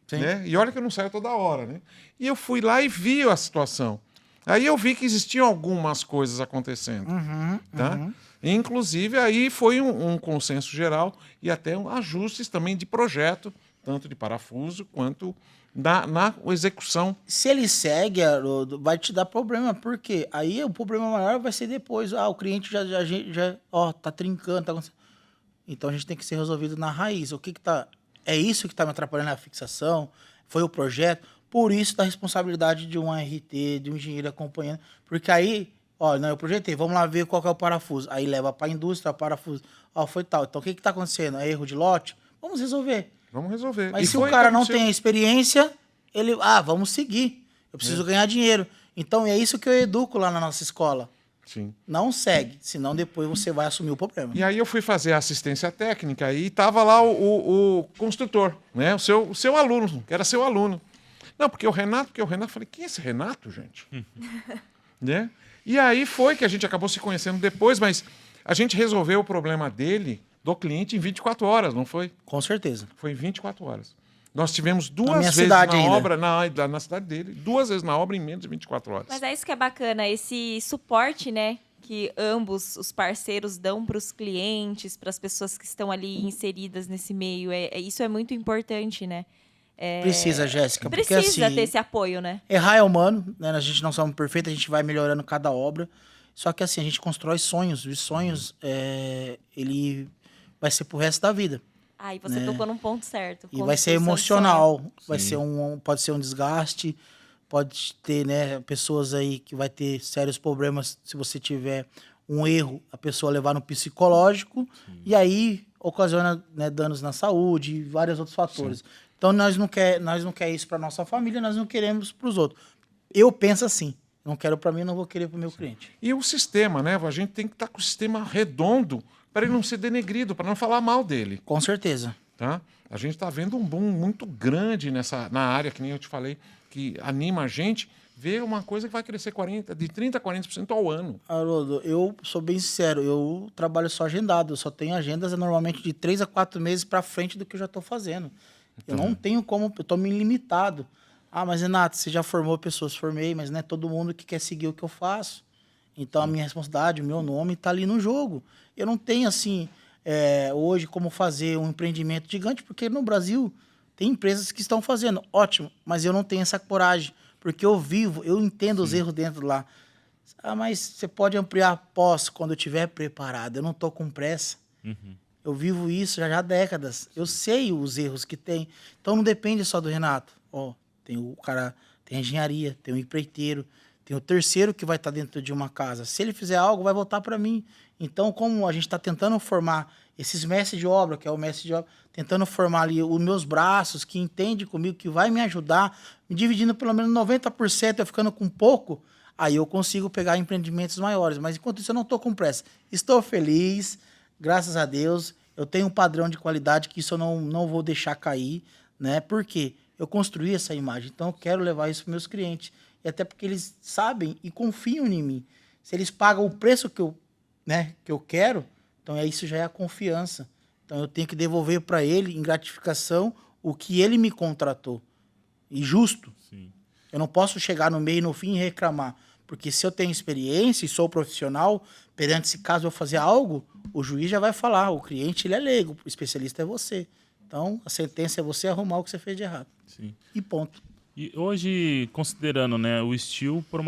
Sim. Né? E olha que eu não saio toda hora, né? E eu fui lá e vi a situação. Aí eu vi que existiam algumas coisas acontecendo. Tá? Inclusive, aí foi um consenso geral e até ajustes também de projeto, tanto de parafuso quanto na execução. Se ele segue, Haroldo, vai te dar problema. Por quê? Aí o problema maior vai ser depois. O cliente já tá trincando, tá acontecendo. Então a gente tem que ser resolvido na raiz. O que tá... É isso que está me atrapalhando a fixação? Foi o projeto? Por isso da responsabilidade de um RT, de um engenheiro acompanhando. Porque aí, eu projetei, vamos lá ver qual que é o parafuso. Aí leva para a indústria, parafuso. Foi tal. Então o que está acontecendo? É erro de lote? Vamos resolver. Vamos resolver. Mas se o cara não tem a experiência, ele, vamos seguir. Eu preciso ganhar dinheiro. Então é isso que eu educo lá na nossa escola. Sim. Não segue, senão depois você vai assumir o problema. E aí eu fui fazer a assistência técnica e estava lá o construtor, né? O seu aluno, que era seu aluno. Não, porque o Renato, falei, quem é esse Renato, gente? Né? E aí foi que a gente acabou se conhecendo depois, mas a gente resolveu o problema dele, do cliente, em 24 horas, não foi? Com certeza. Foi em 24 horas. Nós tivemos duas minha vezes cidade na ainda. obra, na cidade dele, 2 vezes na obra em menos de 24 horas. Mas é isso que é bacana, esse suporte, né? Que ambos os parceiros dão para os clientes, para as pessoas que estão ali inseridas nesse meio. Isso é muito importante, né? Precisa, Jéssica. Precisa porque, assim, ter esse apoio, né? Errar é humano, né? A gente não somos perfeitos, a gente vai melhorando cada obra. Só que assim, a gente constrói sonhos. E sonhos, ele vai ser pro resto da vida. E você tocou num ponto certo. E vai ser emocional, vai ser pode ser um desgaste. pode ter, né, pessoas aí que vai ter sérios problemas se você tiver um erro, a pessoa levar no psicológico, e aí ocasiona, né, danos na saúde e vários outros fatores. Sim. Então, nós não quer isso para nossa família, nós não queremos para os outros. Eu penso assim, não quero para mim, não vou querer para o meu cliente. E o sistema, né? A gente tem que estar com o sistema redondo para ele não ser denegrido, para não falar mal dele. Com certeza. Tá? A gente está vendo um boom muito grande na área, que nem eu te falei, que anima a gente ver uma coisa que vai crescer de 30% a 40% ao ano. Haroldo, eu sou bem sincero, eu trabalho só agendado, eu só tenho agendas normalmente de 3 a 4 meses para frente do que eu já estou fazendo. Então, eu não tenho como, eu estou me limitado. Ah, mas Renato, você já formou pessoas? Formei, mas não é todo mundo que quer seguir o que eu faço. Então, a minha responsabilidade, o meu nome está ali no jogo. Eu não tenho, assim, hoje como fazer um empreendimento gigante, porque no Brasil tem empresas que estão fazendo. Ótimo, mas eu não tenho essa coragem, porque eu entendo os erros dentro lá. Ah, mas você pode ampliar após, quando eu estiver preparado. Eu não estou com pressa. Uhum. Eu vivo isso já há décadas. Eu sei os erros que tem. Então, não depende só do Renato. Tem o cara, tem a engenharia, tem o empreiteiro, tem o terceiro que vai estar dentro de uma casa. Se ele fizer algo, vai voltar para mim. Então, como a gente está tentando formar esses mestres de obra, que é o mestre de obra, tentando formar ali os meus braços, que entende comigo, que vai me ajudar, me dividindo pelo menos 90%, eu ficando com pouco, aí eu consigo pegar empreendimentos maiores. Mas enquanto isso, eu não estou com pressa. Estou feliz, graças a Deus. Eu tenho um padrão de qualidade que isso eu não vou deixar cair, né? Por quê? Eu construí essa imagem, então eu quero levar isso para meus clientes. E até porque eles sabem e confiam em mim. Se eles pagam o preço que eu quero, então isso já é a confiança. Então eu tenho que devolver para ele, em gratificação, o que ele me contratou. E justo. Sim. Eu não posso chegar no meio e no fim e reclamar. Porque se eu tenho experiência e sou profissional, perante esse caso eu fazer algo, o juiz já vai falar, o cliente ele é leigo, o especialista é você. Então, a sentença é você arrumar o que você fez de errado. Sim. E ponto. E hoje, considerando, né, o steel por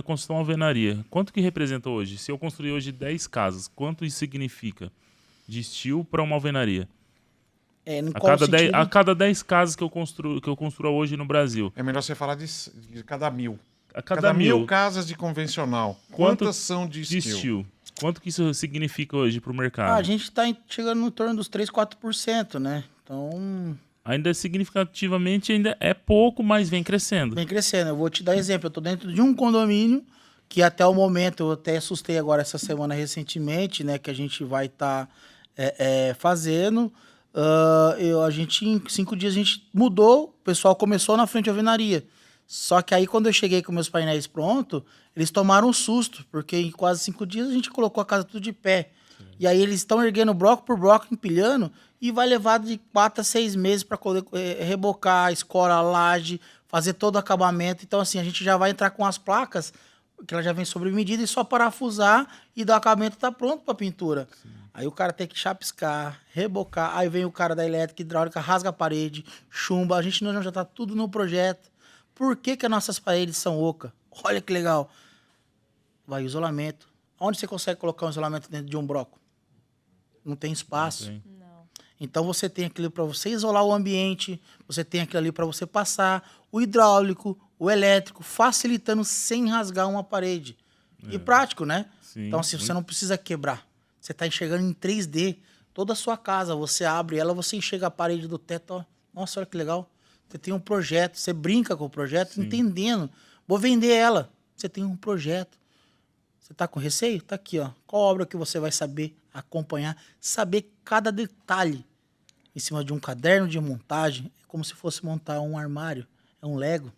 construção alvenaria, quanto que representa hoje? Se eu construir hoje 10 casas, quanto isso significa de steel para uma alvenaria? A cada 10 casas que eu construo hoje no Brasil. É melhor você falar de cada 1.000. A cada 1.000 casas de convencional. Quantas são de steel? Quanto que isso significa hoje para o mercado? A gente está chegando no torno dos 3, 4%, né? Então... Ainda significativamente ainda é pouco, mas vem crescendo. Vem crescendo. Eu vou te dar exemplo. Eu estou dentro de um condomínio que até o momento, eu até assustei agora essa semana recentemente, né? Que a gente vai estar fazendo. A gente, em 5 dias, a gente mudou. O pessoal começou na frente da alvenaria. Só que aí, quando eu cheguei com meus painéis prontos, eles tomaram um susto, porque em quase 5 dias a gente colocou a casa tudo de pé. Sim. E aí eles estão erguendo bloco por bloco, empilhando, e vai levar de 4 a 6 meses para rebocar a escora, a laje, fazer todo o acabamento. Então, assim, a gente já vai entrar com as placas, que ela já vem sob medida, e só parafusar e dar o acabamento tá pronto para pintura. Sim. Aí o cara tem que chapiscar, rebocar, aí vem o cara da elétrica, hidráulica, rasga a parede, chumba, a gente já tá tudo no projeto. Por que as nossas paredes são ocas? Olha que legal. Vai isolamento. Onde você consegue colocar um isolamento dentro de um bloco? Não tem espaço. Não. Então você tem aquilo para você isolar o ambiente, você tem aquilo ali para você passar, o hidráulico, o elétrico, facilitando sem rasgar uma parede. E prático, né? Sim, então, assim, você não precisa quebrar. Você está enxergando em 3D toda a sua casa. Você abre ela, você enxerga a parede do teto. Ó. Nossa, olha que legal. Você tem um projeto, você brinca com o projeto, sim, entendendo. Vou vender ela. Você tem um projeto. Você está com receio? Está aqui, ó. Qual obra que você vai saber acompanhar, saber cada detalhe em cima de um caderno de montagem. É como se fosse montar um armário. É um Lego.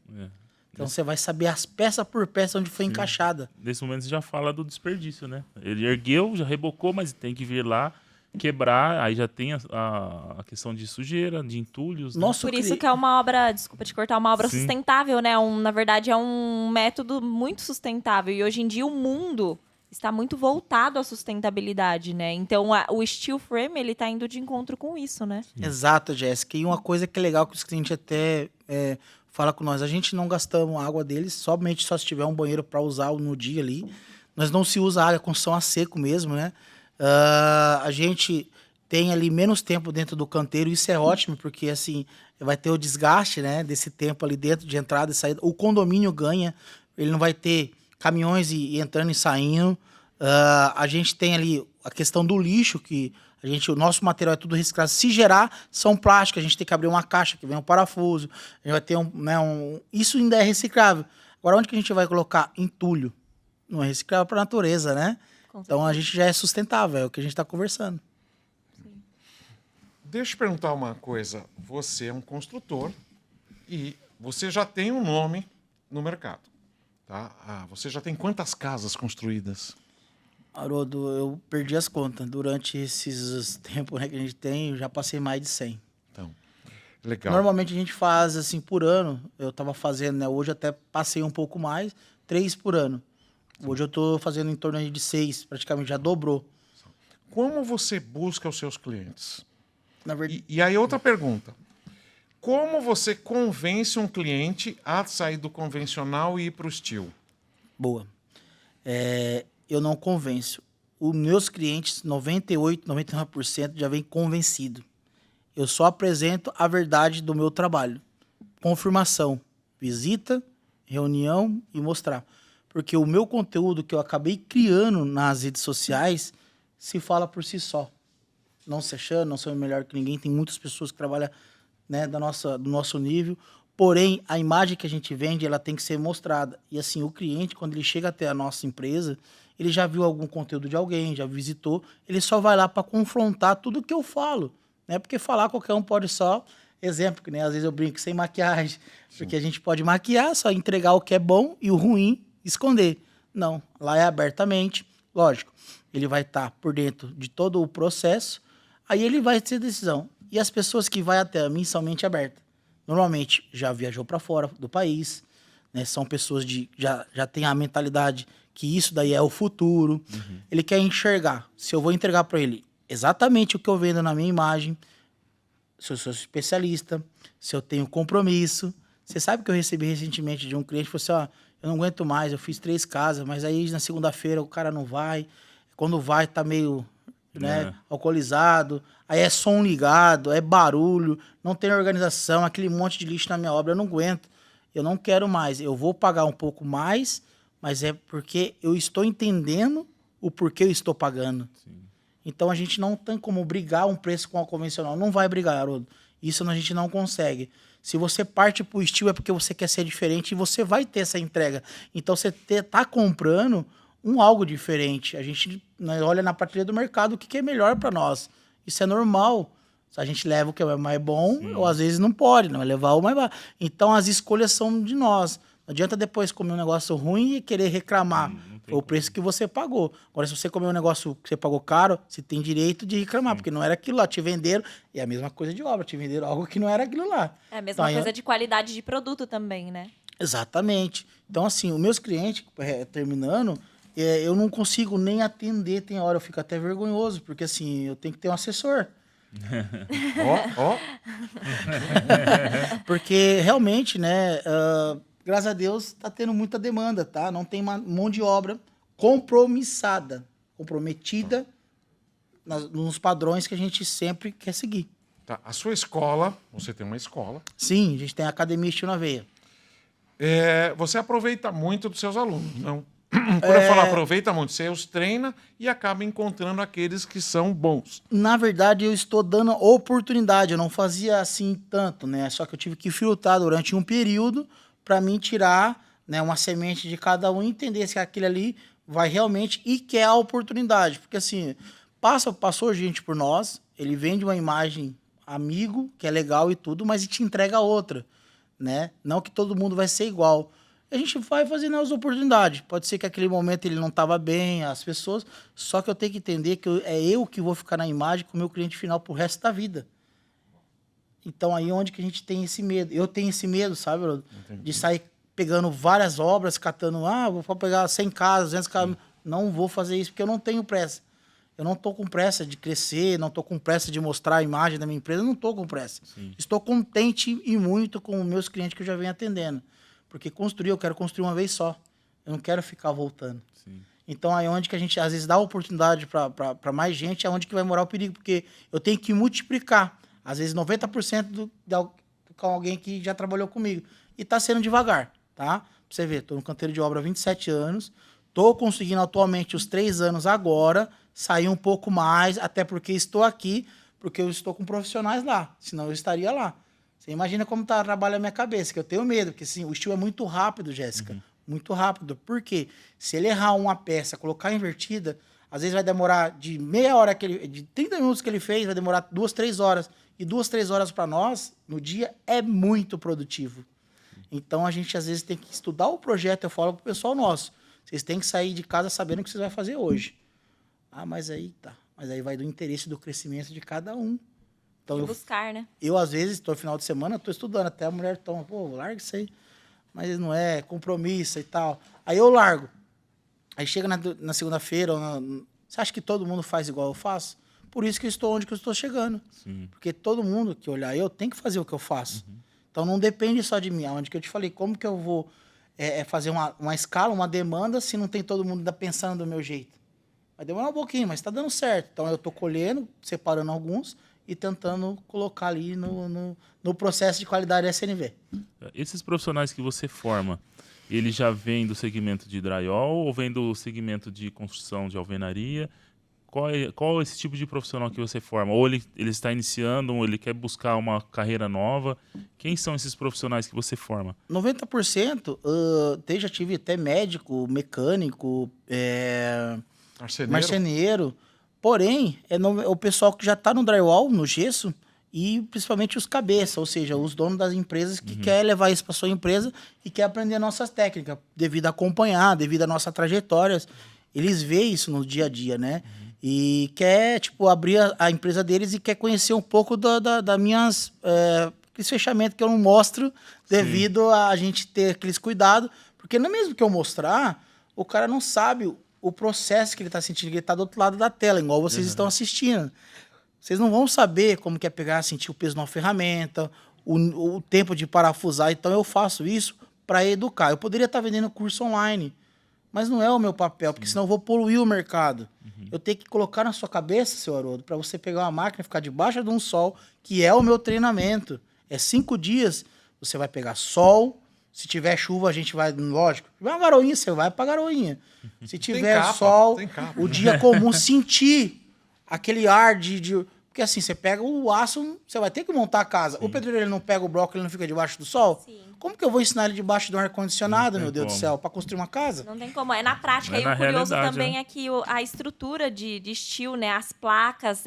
Então você vai saber as peças por peça onde foi encaixada. Nesse momento você já fala do desperdício, né? Ele ergueu, já rebocou, mas tem que vir lá, quebrar, aí já tem a questão de sujeira, de entulhos. Né? Por isso que é uma obra, desculpa te cortar, uma obra sustentável, né? Na verdade, é um método muito sustentável. E hoje em dia o mundo está muito voltado à sustentabilidade, né? Então o steel frame, ele tá indo de encontro com isso, né? Sim. Exato, Jéssica. E uma coisa que é legal que os clientes até falam com nós, a gente não gastamos água deles, somente só se tiver um banheiro para usar no dia ali. Nós não se usa água, construção a seco mesmo, né? A gente tem ali menos tempo dentro do canteiro, isso é ótimo, porque assim, vai ter o desgaste, né, desse tempo ali dentro de entrada e saída. O condomínio ganha, ele não vai ter caminhões e entrando e saindo. A gente tem ali a questão do lixo, que o nosso material é tudo reciclado. Se gerar, são plásticos, a gente tem que abrir uma caixa que vem um parafuso, a gente vai ter isso ainda é reciclável. Agora, onde que a gente vai colocar? Entulho. Não é reciclável para a natureza, né? Então, a gente já é sustentável, é o que a gente está conversando. Deixa eu perguntar uma coisa. Você é um construtor e você já tem um nome no mercado, tá? Você já tem quantas casas construídas? Haroldo, eu perdi as contas. Durante esses tempos, né, que a gente tem, eu já passei mais de 100. Então, legal. Normalmente a gente faz assim por ano. Eu estava fazendo, né? Hoje até passei um pouco mais, 3 por ano. Hoje eu estou fazendo em torno de 6, praticamente já dobrou. Como você busca os seus clientes? Na verdade, E aí outra pergunta. Como você convence um cliente a sair do convencional e ir para o steel? boa. Eu não convenço. Os meus clientes, 98%, 99% já vem convencido. Eu só apresento a verdade do meu trabalho. Confirmação, visita, reunião e mostrar. Porque o meu conteúdo que eu acabei criando nas redes sociais se fala por si só. Não se achando, não sou melhor que ninguém. Tem muitas pessoas que trabalham, né, do nosso nível. Porém, a imagem que a gente vende, ela tem que ser mostrada. E assim, o cliente, quando ele chega até a nossa empresa, ele já viu algum conteúdo de alguém, já visitou, ele só vai lá para confrontar tudo que eu falo. Né? Porque falar qualquer um pode só... Exemplo, que né, às vezes eu brinco sem maquiagem. Sim. Porque a gente pode maquiar, só entregar o que é bom e o ruim esconder. Não, lá é abertamente. Lógico, ele vai estar por dentro de todo o processo, aí ele vai ter decisão. E as pessoas que vão até a mim são mente aberta. Normalmente já viajou para fora do país, né? São pessoas já têm a mentalidade que isso daí é o futuro. Uhum. Ele quer enxergar. Se eu vou entregar para ele exatamente o que eu vendo na minha imagem, se eu sou especialista, se eu tenho compromisso. Você sabe que eu recebi recentemente de um cliente que falou assim, eu não aguento mais, eu fiz 3 casas, mas aí na segunda-feira o cara não vai. Quando vai, tá meio alcoolizado. Aí é som ligado, é barulho, não tem organização, aquele monte de lixo na minha obra, eu não aguento. Eu não quero mais. Eu vou pagar um pouco mais, mas é porque eu estou entendendo o porquê eu estou pagando. Sim. Então a gente não tem como brigar um preço com a convencional. Não vai brigar, Haroldo. Isso a gente não consegue. Se você parte pro estilo é porque você quer ser diferente e você vai ter essa entrega. Então você tá comprando algo diferente. A gente olha na prateleira do mercado o que é melhor para nós. Isso é normal. Se a gente leva o que é mais bom, sim, ou às vezes não pode, não vai levar o mais baixo. Então as escolhas são de nós. Não adianta depois comer um negócio ruim e querer reclamar. Foi o preço que você pagou. Agora, se você comer um negócio que você pagou caro, você tem direito de reclamar, porque não era aquilo lá. Te venderam, e é a mesma coisa de obra, te venderam algo que não era aquilo lá. É a mesma coisa de qualidade de produto também, né? Exatamente. Então, assim, os meus clientes, terminando, eu não consigo nem atender. Tem hora eu fico até vergonhoso, porque assim, eu tenho que ter um assessor. Porque realmente, né, graças a Deus está tendo muita demanda, tá? Não tem uma mão de obra comprometida nos padrões que a gente sempre quer seguir. Tá. A sua escola, você tem uma escola. Sim, a gente tem a Academia Estilo na Veia. Você aproveita muito dos seus alunos, não? Quando eu falo aproveita muito, você os treina e acaba encontrando aqueles que são bons. Na verdade, eu estou dando oportunidade. Eu não fazia assim tanto, né? Só que eu tive que filtrar durante um período para mim tirar, né, uma semente de cada um e entender se aquele ali vai realmente e quer a oportunidade. Porque assim, passou gente por nós, ele vende uma imagem amigo, que é legal e tudo, mas te entrega outra, né? Não que todo mundo vai ser igual. A gente vai fazendo as oportunidades. Pode ser que aquele momento ele não estava bem, as pessoas, só que eu tenho que entender que é eu que vou ficar na imagem com o meu cliente final pro resto da vida. Então, aí onde que a gente tem esse medo? Eu tenho esse medo, sabe? Entendi. De sair pegando várias obras, catando, vou pegar 100 casas, 200 casas. Não vou fazer isso, porque eu não tenho pressa. Eu não estou com pressa de crescer, não estou com pressa de mostrar a imagem da minha empresa, não estou com pressa. Sim. Estou contente e muito com os meus clientes que eu já venho atendendo. Porque eu quero construir uma vez só. Eu não quero ficar voltando. Sim. Então, aí onde que a gente, às vezes, dá oportunidade para mais gente, é onde que vai morar o perigo, porque eu tenho que multiplicar. Às vezes, 90% com alguém que já trabalhou comigo. E está sendo devagar, tá? Pra você ver, estou no canteiro de obra há 27 anos, estou conseguindo atualmente os 3 anos agora, sair um pouco mais, até porque estou aqui, porque eu estou com profissionais lá, senão eu estaria lá. Você imagina como trabalha a minha cabeça, que eu tenho medo, porque assim, o estilo é muito rápido, Jéssica. Muito rápido. Por quê? Se ele errar uma peça, colocar invertida, às vezes vai demorar de meia hora, de 30 minutos que ele fez, vai demorar 2, 3 horas. E 2, 3 horas para nós, no dia, é muito produtivo. Então, a gente, às vezes, tem que estudar o projeto. Eu falo pro pessoal nosso, vocês têm que sair de casa sabendo o que vocês vão fazer hoje. Ah, mas aí tá. Mas aí vai do interesse do crescimento de cada um. Então, buscar, né? Eu, às vezes, estou no final de semana, estou estudando. Até a mulher toma, pô, larga isso aí. Mas não é compromisso e tal. Aí eu largo. Aí chega na segunda-feira, você acha que todo mundo faz igual eu faço? Por isso que eu estou onde que eu estou chegando. Sim. Porque todo mundo que olhar eu tem que fazer o que eu faço. Então não depende só de mim. Onde que eu te falei, como que eu vou fazer uma escala, uma demanda, se não tem todo mundo pensando do meu jeito? Vai demorar um pouquinho, mas está dando certo. Então eu estou colhendo, separando alguns e tentando colocar ali no processo de qualidade SNV. Esses profissionais que você forma, eles já vêm do segmento de drywall ou vêm do segmento de construção de alvenaria? Qual é esse tipo de profissional que você forma? Ou ele está iniciando, ou ele quer buscar uma carreira nova? Quem são esses profissionais que você forma? 90%, já tive até médico, mecânico, marceneiro. Porém, o pessoal que já está no drywall, no gesso, e principalmente os cabeças, ou seja, os donos das empresas que quer levar isso para sua empresa e quer aprender nossas técnicas, devido a acompanhar, devido a nossas trajetórias. Eles veem isso no dia a dia, né? E quer, tipo, abrir a empresa deles e quer conhecer um pouco das minhas... aqueles fechamentos que eu não mostro devido a gente ter aqueles cuidados. Porque não é mesmo que eu mostrar, o cara não sabe o processo que ele está sentindo, que ele está do outro lado da tela, igual vocês estão assistindo. Vocês não vão saber como que é pegar, sentir o peso de uma ferramenta, o tempo de parafusar. Então, eu faço isso para educar. Eu poderia estar vendendo curso online, mas não é o meu papel, porque senão eu vou poluir o mercado. Eu tenho que colocar na sua cabeça, seu Haroldo, para você pegar uma máquina e ficar debaixo de um sol, que é o meu treinamento. É 5 dias, você vai pegar sol. Se tiver chuva, a gente vai, lógico. Se tiver uma garoinha, você vai pra garoinha. Se tiver sol, o dia comum, sentir aquele ar de... Porque assim, você pega o aço, você vai ter que montar a casa. Sim. O pedreiro, ele não pega o bloco, ele não fica debaixo do sol? Sim. Como que eu vou ensinar ele debaixo do ar-condicionado, meu Deus do céu, para construir uma casa? Não tem como. É na prática. E o curioso também é que a estrutura de steel, né, as placas,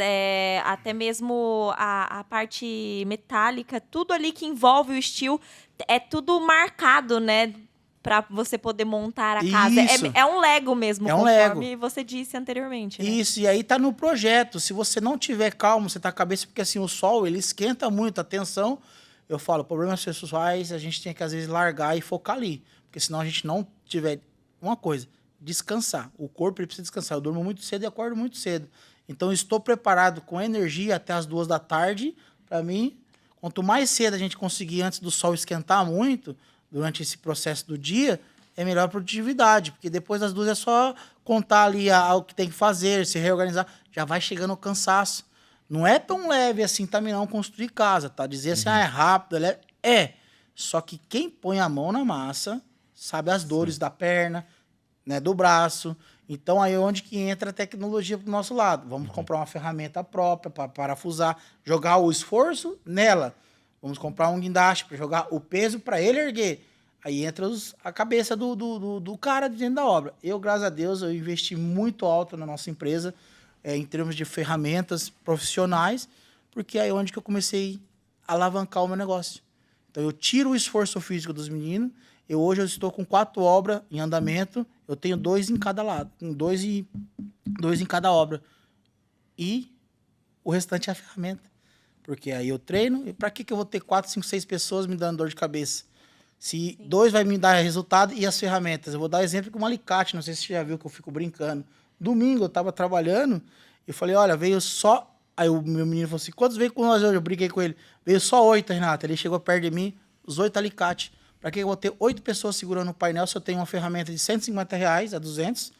até mesmo a parte metálica, tudo ali que envolve o steel, é tudo marcado, né? Pra você poder montar a casa. É um Lego mesmo, conforme você disse anteriormente. Né? Isso, e aí tá no projeto. Se você não tiver calmo, você tá com a cabeça, porque assim, o sol, ele esquenta muito a tensão. Eu falo, problemas pessoais, a gente tem que às vezes largar e focar ali. Porque senão a gente não tiver uma coisa, descansar. O corpo ele precisa descansar. Eu durmo muito cedo e acordo muito cedo. Então eu estou preparado com energia até as 2 da tarde. Para mim, quanto mais cedo a gente conseguir antes do sol esquentar muito, durante esse processo do dia, é melhor a produtividade, porque depois das 2 é só contar ali o que tem que fazer, se reorganizar, já vai chegando o cansaço. Não é tão leve assim também não construir casa, tá? Dizer assim, é rápido, só que quem põe a mão na massa sabe as dores da perna, né, do braço. Então aí é onde que entra a tecnologia pro nosso lado. Vamos comprar uma ferramenta própria para parafusar, jogar o esforço nela. Vamos comprar um guindaste para jogar o peso para ele erguer. Aí entra a cabeça do cara dentro da obra. Eu, graças a Deus, eu investi muito alto na nossa empresa, em termos de ferramentas profissionais, porque aí é onde que eu comecei a alavancar o meu negócio. Então, eu tiro o esforço físico dos meninos. Hoje eu estou com 4 obras em andamento. Eu tenho 2 em cada lado. 2 em cada obra. E o restante é a ferramenta. Porque aí eu treino, e para que eu vou ter 4, 5, 6 pessoas me dando dor de cabeça? Se 2 vai me dar resultado e as ferramentas. Eu vou dar exemplo com um alicate, não sei se você já viu que eu fico brincando. Domingo eu estava trabalhando e falei, olha, veio só... Aí o meu menino falou assim, quantos veio com nós hoje? Eu brinquei com ele. Veio só 8, Renata. Ele chegou perto de mim, os 8 alicates. Para que eu vou ter 8 pessoas segurando o painel se eu tenho uma ferramenta de R$150 a 200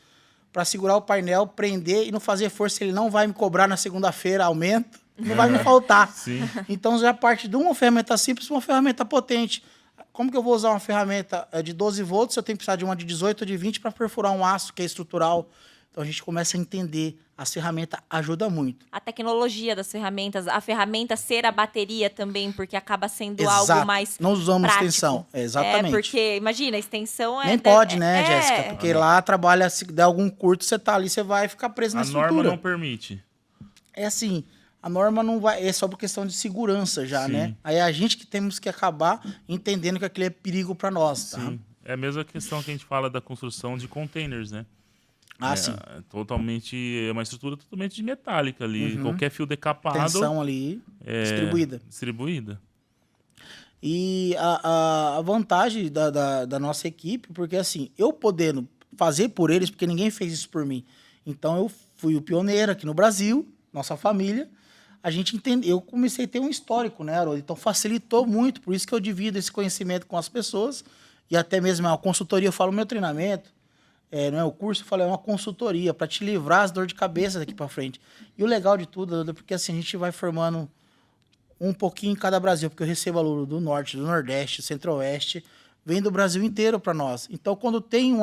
para segurar o painel, prender e não fazer força, ele não vai me cobrar na segunda-feira, aumento, não vai me faltar. Sim. Então já parte de uma ferramenta simples para uma ferramenta potente. Como que eu vou usar uma ferramenta de 12 volts, eu tenho que precisar de uma de 18 ou de 20 para perfurar um aço que é estrutural. Então a gente começa a entender, a ferramenta ajuda muito. A tecnologia das ferramentas, a ferramenta ser a bateria também, porque acaba sendo Exato. algo mais Não usamos prático. extensão, exatamente. Porque, imagina, a extensão é... Nem pode, né, é. Jéssica? Porque lá trabalha, se der algum curto, você tá ali, você vai ficar preso na A estrutura. norma não permite. É assim, a norma não vai... É só por questão de segurança já, Sim. né? Aí é a gente que temos que acabar entendendo que aquilo é perigo para nós, tá? Sim. É a mesma questão que a gente fala da construção de containers, né? Ah, sim. É uma estrutura totalmente de metálica ali. Qualquer fio decapado Tensão ali, distribuída. E a vantagem da nossa equipe, porque assim, eu podendo fazer por eles, porque ninguém fez isso por mim. Então eu fui o pioneiro aqui no Brasil, nossa família. A gente entendeu, eu comecei a ter um histórico, né, Haroldo? Então facilitou muito, por isso que eu divido esse conhecimento com as pessoas. E até mesmo a consultoria, eu falo meu treinamento. Não é o curso, eu falo, é uma consultoria para te livrar as dores de cabeça daqui para frente. E o legal de tudo, é porque assim, a gente vai formando um pouquinho em cada Brasil, porque eu recebo aluno do Norte, do Nordeste, Centro-Oeste, vem do Brasil inteiro para nós. Então, quando tem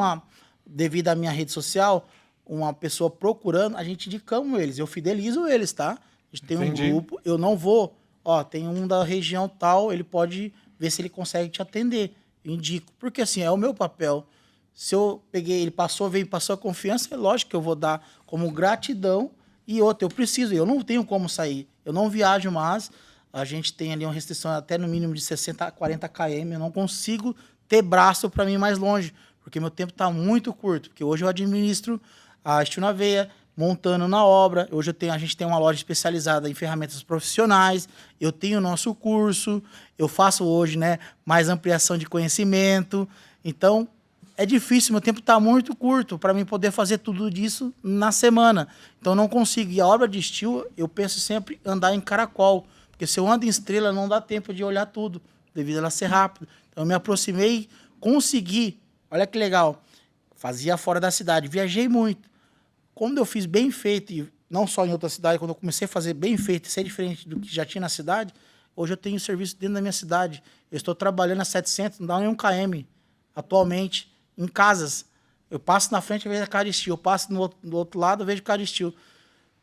devido à minha rede social, uma pessoa procurando, a gente indicamos eles, eu fidelizo eles, tá? A gente tem Entendi. um grupo, eu não vou, tem um da região tal, ele pode ver se ele consegue te atender. Eu indico, porque assim, é o meu papel. Se eu peguei, ele veio, passou a confiança, é lógico que eu vou dar como gratidão. E outra, eu preciso, eu não tenho como sair. Eu não viajo mais, a gente tem ali uma restrição até no mínimo de 60 a 40 km, eu não consigo ter braço para mim mais longe, porque meu tempo está muito curto. Porque hoje eu administro a Steel na Veia, montando na obra. Hoje a gente tem uma loja especializada em ferramentas profissionais, eu tenho o nosso curso, eu faço hoje, né, mais ampliação de conhecimento. Então, é difícil, meu tempo está muito curto para mim poder fazer tudo disso na semana. Então, não consigo. E a obra de Steel, eu penso sempre andar em caracol, porque se eu ando em estrela, não dá tempo de olhar tudo, devido a ela ser rápida. Então, eu me aproximei, consegui. Olha que legal. Fazia fora da cidade, viajei muito. Quando eu fiz bem feito, e não só em outra cidade, quando eu comecei a fazer bem feito, ser diferente do que já tinha na cidade, hoje eu tenho serviço dentro da minha cidade. Eu estou trabalhando a 700, não dá nem 1 km atualmente, em casas. Eu passo na frente e vejo a cara de Steel, eu passo do outro lado e vejo a cara de Steel.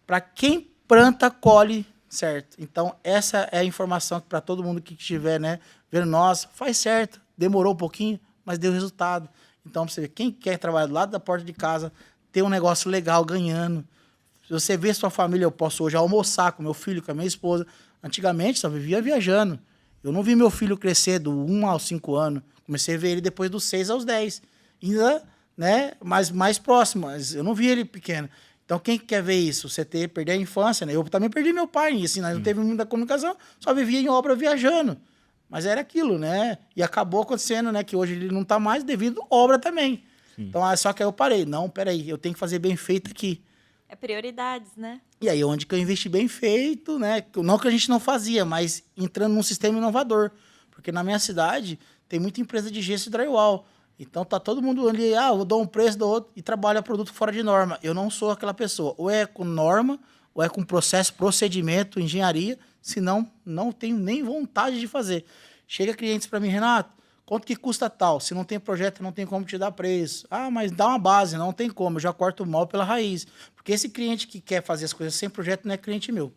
Para quem planta, colhe, certo? Então, essa é a informação para todo mundo que estiver, né, vendo, nossa, faz certo, demorou um pouquinho, mas deu resultado. Então, pra você ver, quem quer trabalhar do lado da porta de casa, ter um negócio legal, ganhando. Se você vê sua família, eu posso hoje almoçar com meu filho, com a minha esposa. Antigamente, só vivia viajando. Eu não vi meu filho crescer do 1 aos 5 anos. Comecei a ver ele depois dos 6 aos 10. Ainda, né, mais próximo, mas eu não vi ele pequeno. Então, quem quer ver isso? Você perder a infância, né? Eu também perdi meu pai, e assim, nós não teve muita comunicação, só vivia em obra viajando. Mas era aquilo, né? E acabou acontecendo, né? Que hoje ele não está mais devido à obra também. Sim. Então, só que aí eu parei. Não, peraí, eu tenho que fazer bem feito aqui. É prioridades, né? E aí, onde que eu investi bem feito, né? Não que a gente não fazia, mas entrando num sistema inovador. Porque na minha cidade tem muita empresa de gesso e drywall. Então, tá todo mundo ali, eu dou um preço, dou outro, e trabalha produto fora de norma. Eu não sou aquela pessoa. Ou é com norma, ou é com processo, procedimento, engenharia. Senão, não tenho nem vontade de fazer. Chega clientes para mim, Renato, quanto que custa tal? Se não tem projeto, não tem como te dar preço. Ah, mas dá uma base, não tem como. Eu já corto o mal pela raiz. Porque esse cliente que quer fazer as coisas sem projeto não é cliente meu.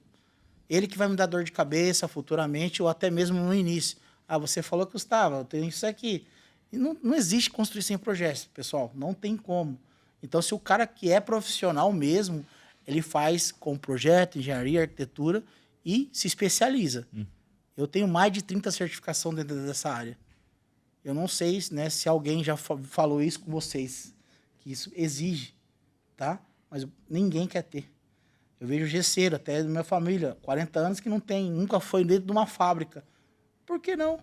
Ele que vai me dar dor de cabeça futuramente ou até mesmo no início. Ah, você falou que custava, eu tenho isso aqui. E não existe construir sem projeto, pessoal. Não tem como. Então, se o cara que é profissional mesmo, ele faz com projeto, engenharia, arquitetura e se especializa. Eu tenho mais de 30 certificações dentro dessa área. Eu não sei, né, se alguém já falou isso com vocês, que isso exige, tá? Mas ninguém quer ter. Eu vejo gesseiro, até da minha família, 40 anos que não tem, nunca foi dentro de uma fábrica. Por que não?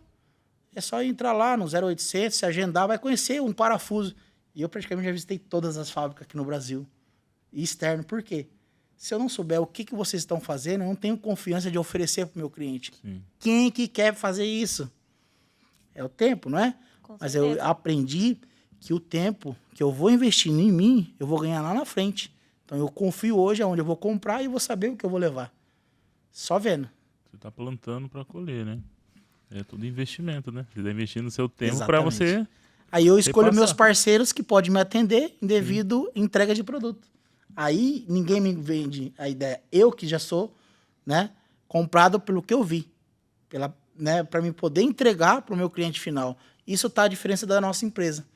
É só entrar lá no 0800, se agendar, vai conhecer um parafuso. E eu praticamente já visitei todas as fábricas aqui no Brasil. E externo. Por quê? Se eu não souber o que vocês estão fazendo, eu não tenho confiança de oferecer para o meu cliente. Sim. Quem que quer fazer isso? É o tempo, não é? Mas eu aprendi que o tempo que eu vou investindo em mim, eu vou ganhar lá na frente. Então eu confio hoje aonde eu vou comprar e vou saber o que eu vou levar. Só vendo. Você está plantando para colher, né? É tudo investimento, né? Você está investindo o seu tempo para Exatamente. você... Aí eu escolho repassar. meus parceiros que podem me atender em devido entrega de produto. Aí ninguém me vende a ideia. Eu que já sou, né, comprado pelo que eu vi. Para mim poder entregar para o meu cliente final. Isso tá a diferença da nossa empresa.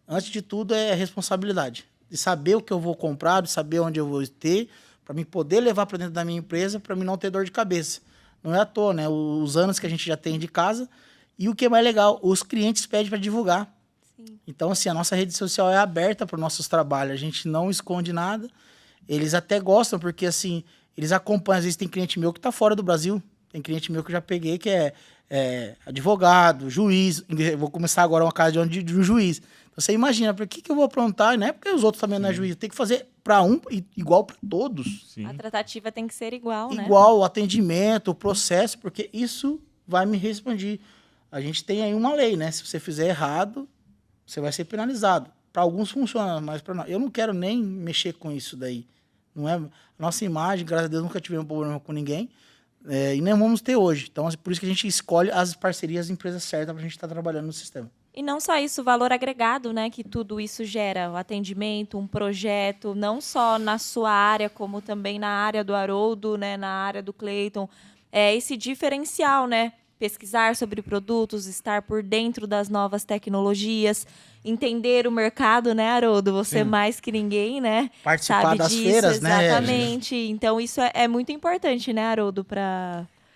Antes de tudo é a responsabilidade. De saber o que eu vou comprar, de saber onde eu vou ter, para mim poder levar para dentro da minha empresa, para mim não ter dor de cabeça. Não é à toa, né? Os anos que a gente já tem de casa. E o que é mais legal, os clientes pedem para divulgar. Sim. Então, assim, a nossa rede social é aberta para os nossos trabalhos. A gente não esconde nada. Eles até gostam, porque, assim, eles acompanham. Às vezes tem cliente meu que está fora do Brasil. Tem cliente meu que eu já peguei que é advogado, juiz. Vou começar agora uma casa de um juiz. Então, você imagina, para que eu vou aprontar? Não é porque os outros também não é juiz. Tem que fazer para um igual para todos. Sim. A tratativa tem que ser igual, né? Igual, o atendimento, o processo, porque isso vai me responder. A gente tem aí uma lei, né? Se você fizer errado, você vai ser penalizado. Para alguns funciona, mas para nós... Eu não quero nem mexer com isso daí. Não é nossa imagem, graças a Deus, nunca tivemos problema com ninguém. E nem vamos ter hoje. Então, por isso que a gente escolhe as parcerias, as empresas certas para a gente estar trabalhando no sistema. E não só isso, o valor agregado, né, que tudo isso gera, o atendimento, um projeto, não só na sua área, como também na área do Haroldo, né, na área do Cleiton. Esse diferencial, né? Pesquisar sobre produtos, estar por dentro das novas tecnologias, entender o mercado, né, Haroldo? Você mais que ninguém, né? Participar sabe das disso, feiras, né? exatamente. Então, isso é muito importante, né, Haroldo?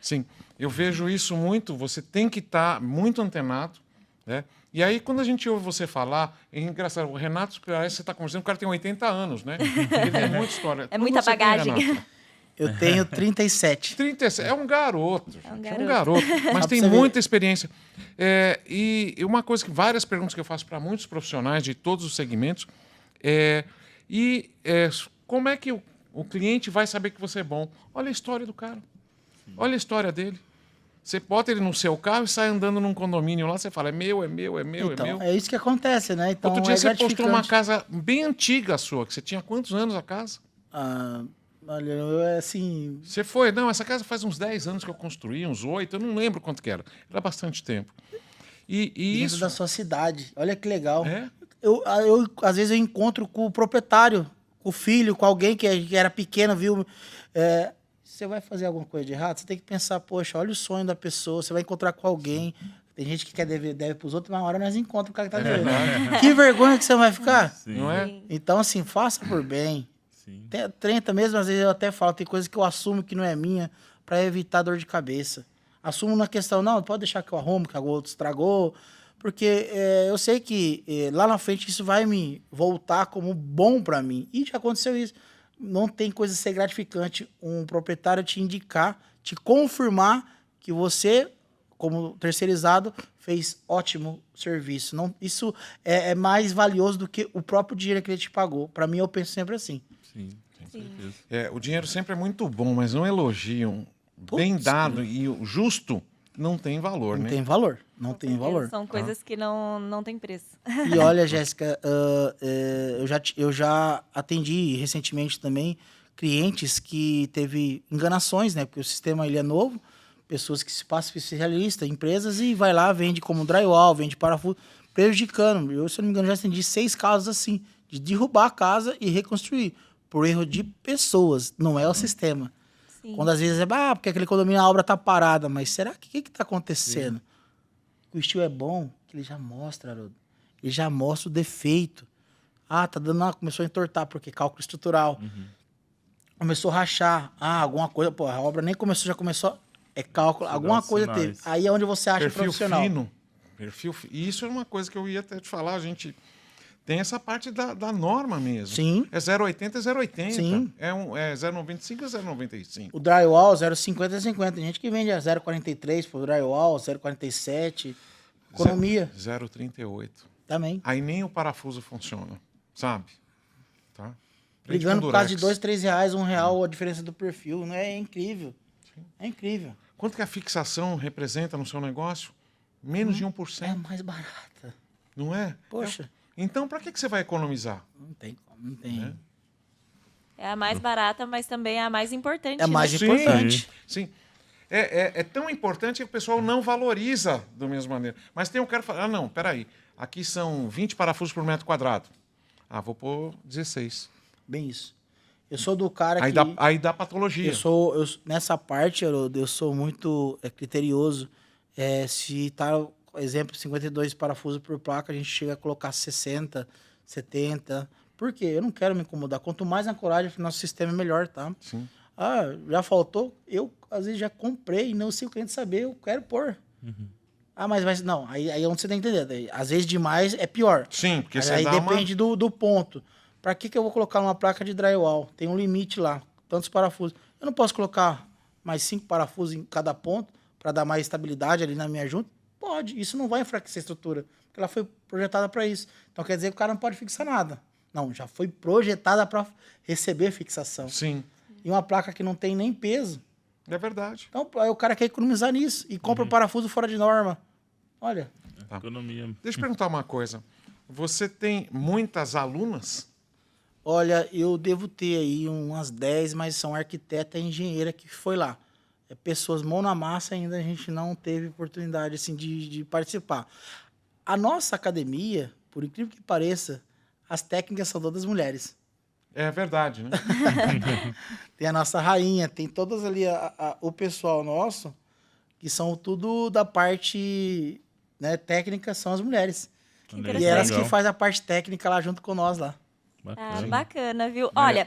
Sim, eu vejo isso muito. Você tem que estar muito antenado, né? E aí, quando a gente ouve você falar, é engraçado, o Renato, parece que você está conversando, o cara tem 80 anos, né? Ele tem muita história. É Quanto muita você tem, bagagem. Renato? Eu tenho 37. 37, é um garoto, gente, É um garoto, mas Só tem pra você muita experiência. E uma coisa que várias perguntas que eu faço para muitos profissionais de todos os segmentos como é que o cliente vai saber que você é bom? Olha a história do cara, olha a história dele. Você bota ele no seu carro e sai andando num condomínio lá, você fala, é meu, é meu, é meu, Então, é meu. é isso que acontece, né? Então, Outro dia você postou uma gratificante. casa bem antiga sua, que você tinha quantos anos a casa? Olha, assim... Você foi, não, essa casa faz uns 10 anos que eu construí, uns 8, eu não lembro quanto que era. Era bastante tempo. E Dentro isso... da sua cidade. Olha que legal. É? Às vezes eu encontro com o proprietário, com o filho, com alguém que era pequeno, viu? Você vai fazer alguma coisa de errado, você tem que pensar, poxa, olha o sonho da pessoa, você vai encontrar com alguém. Tem gente que quer deve pros outros, mas uma hora nós encontramos o cara que tá devendo. Que vergonha que você vai ficar. Sim. Não é? Então, assim, faça por bem. Sim. Tenta mesmo, às vezes eu até falo, tem coisa que eu assumo que não é minha, para evitar dor de cabeça. Assumo na questão, não, pode deixar que eu arrumo, que o outro estragou, porque eu sei que lá na frente isso vai me voltar como bom para mim. E já aconteceu isso. Não tem coisa ser gratificante um proprietário te indicar, te confirmar que você, como terceirizado, fez ótimo serviço. Não, isso é mais valioso do que o próprio dinheiro que ele te pagou. Para mim, eu penso sempre assim. Sim, com certeza. O dinheiro sempre é muito bom, mas um elogio bem dado e o justo não tem valor, Não né? tem valor. Não tem valor. São coisas que não tem preço. E olha, Jéssica, eu já atendi recentemente também clientes que teve enganações, né? Porque o sistema ele é novo, pessoas que se passam por especialista, empresas, e vai lá, vende como drywall, vende parafuso, prejudicando. Eu, se eu não me engano, já atendi 6 casos assim, de derrubar a casa e reconstruir, por erro de pessoas, não é o sistema. Sim. Quando às vezes porque aquele condomínio, a obra tá parada, mas será que está acontecendo? O estilo é bom, que ele já mostra, Haroldo. Ele já mostra o defeito. Tá dando, começou a entortar, porque cálculo estrutural. Começou a rachar. Alguma coisa, a obra nem começou, já começou, cálculo, Você alguma dá coisa sinais. teve. Aí é onde você acha Perfil profissional. fino. E isso é uma coisa que eu ia até te falar, a gente tem essa parte da norma mesmo. Sim. É 0,80, é 0,80. Sim. É 0,95, é 0,95. O drywall, 0,50 é 50. Tem gente que vende a 0,43 pro drywall, 0,47. Economia 0,38. também. Aí nem o parafuso funciona, sabe? Tá? Brigando por causa de Durex. R$2, R$3, R$1 a diferença do perfil. Não é incrível. É incrível. Quanto que a fixação representa no seu negócio? Menos de 1%. É mais barata. Não é? Poxa. Então, para que você vai economizar? Não tem como, não tem. Né? É a mais barata, mas também é a mais importante. É a mais Sim. importante. Sim. É tão importante que o pessoal não valoriza da mesma maneira. Mas tem um cara que fala, não, peraí, aqui são 20 parafusos por metro quadrado. Vou pôr 16. Bem isso. Eu sou do cara Aí, que... aí dá patologia. Nessa parte, Haroldo, eu sou muito criterioso. Se tá, exemplo, 52 parafusos por placa, a gente chega a colocar 60, 70. Por quê? Eu não quero me incomodar. Quanto mais ancoragem, nosso sistema é melhor, tá? Sim. Já faltou? Eu, às vezes, já comprei e não sei o cliente saber, eu quero pôr. Mas não, aí é onde você tem que entender. Daí, às vezes, demais é pior. Sim, porque você Aí dá depende do ponto. Para que eu vou colocar uma placa de drywall? Tem um limite lá, tantos parafusos. Eu não posso colocar mais 5 parafusos em cada ponto para dar mais estabilidade ali na minha junta? Pode. Isso não vai enfraquecer a estrutura, porque ela foi projetada para isso. Então quer dizer que o cara não pode fixar nada. Não, já foi projetada para receber fixação. Sim, E uma placa que não tem nem peso. é verdade. Então aí o cara quer economizar nisso e compra parafuso fora de norma. Olha, Tá. Economia. Deixa eu perguntar uma coisa. Você tem muitas alunas? Olha, eu devo ter aí umas 10, mas são arquiteta e engenheira que foi lá. Pessoas mão na massa, ainda a gente não teve oportunidade assim, de participar. A nossa academia, por incrível que pareça, as técnicas são todas mulheres. É verdade, né? Tem a nossa rainha, tem todas ali o pessoal nosso, que são tudo da parte, né, técnica, são as mulheres. interessante. E elas Legal. que fazem a parte técnica lá junto com nós lá. Bacana. Bacana, viu? Olha,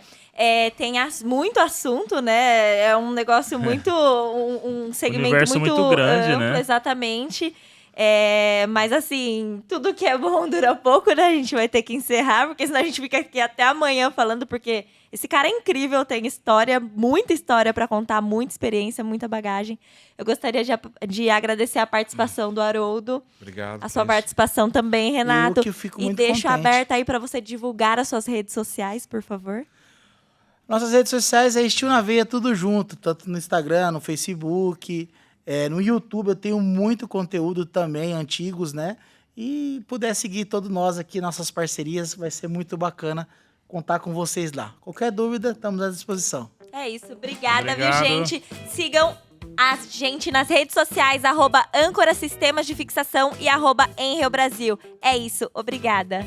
tem muito assunto, né? É um negócio muito... um segmento Universo muito grande, amplo, né? exatamente. Mas assim, tudo que é bom dura pouco, né? A gente vai ter que encerrar, porque senão a gente fica aqui até amanhã falando, porque esse cara é incrível, tem história, muita história pra contar, muita experiência, muita bagagem. Eu gostaria de agradecer a participação do Haroldo, Obrigado. a sua Cris. participação também, Renato. Eu que fico E muito deixo contente. aberto aí pra você divulgar as suas redes sociais, por favor. Nossas redes sociais é Estilo na Veia, tudo junto, tanto no Instagram, no Facebook, no YouTube eu tenho muito conteúdo também, antigos, né? E puder seguir todos nós aqui, nossas parcerias, vai ser muito bacana contar com vocês lá. Qualquer dúvida, estamos à disposição. É isso, obrigada, Obrigado. viu, gente? Sigam a gente nas redes sociais, @Âncora Sistemas de Fixação e @Enreobrasil. É isso, obrigada.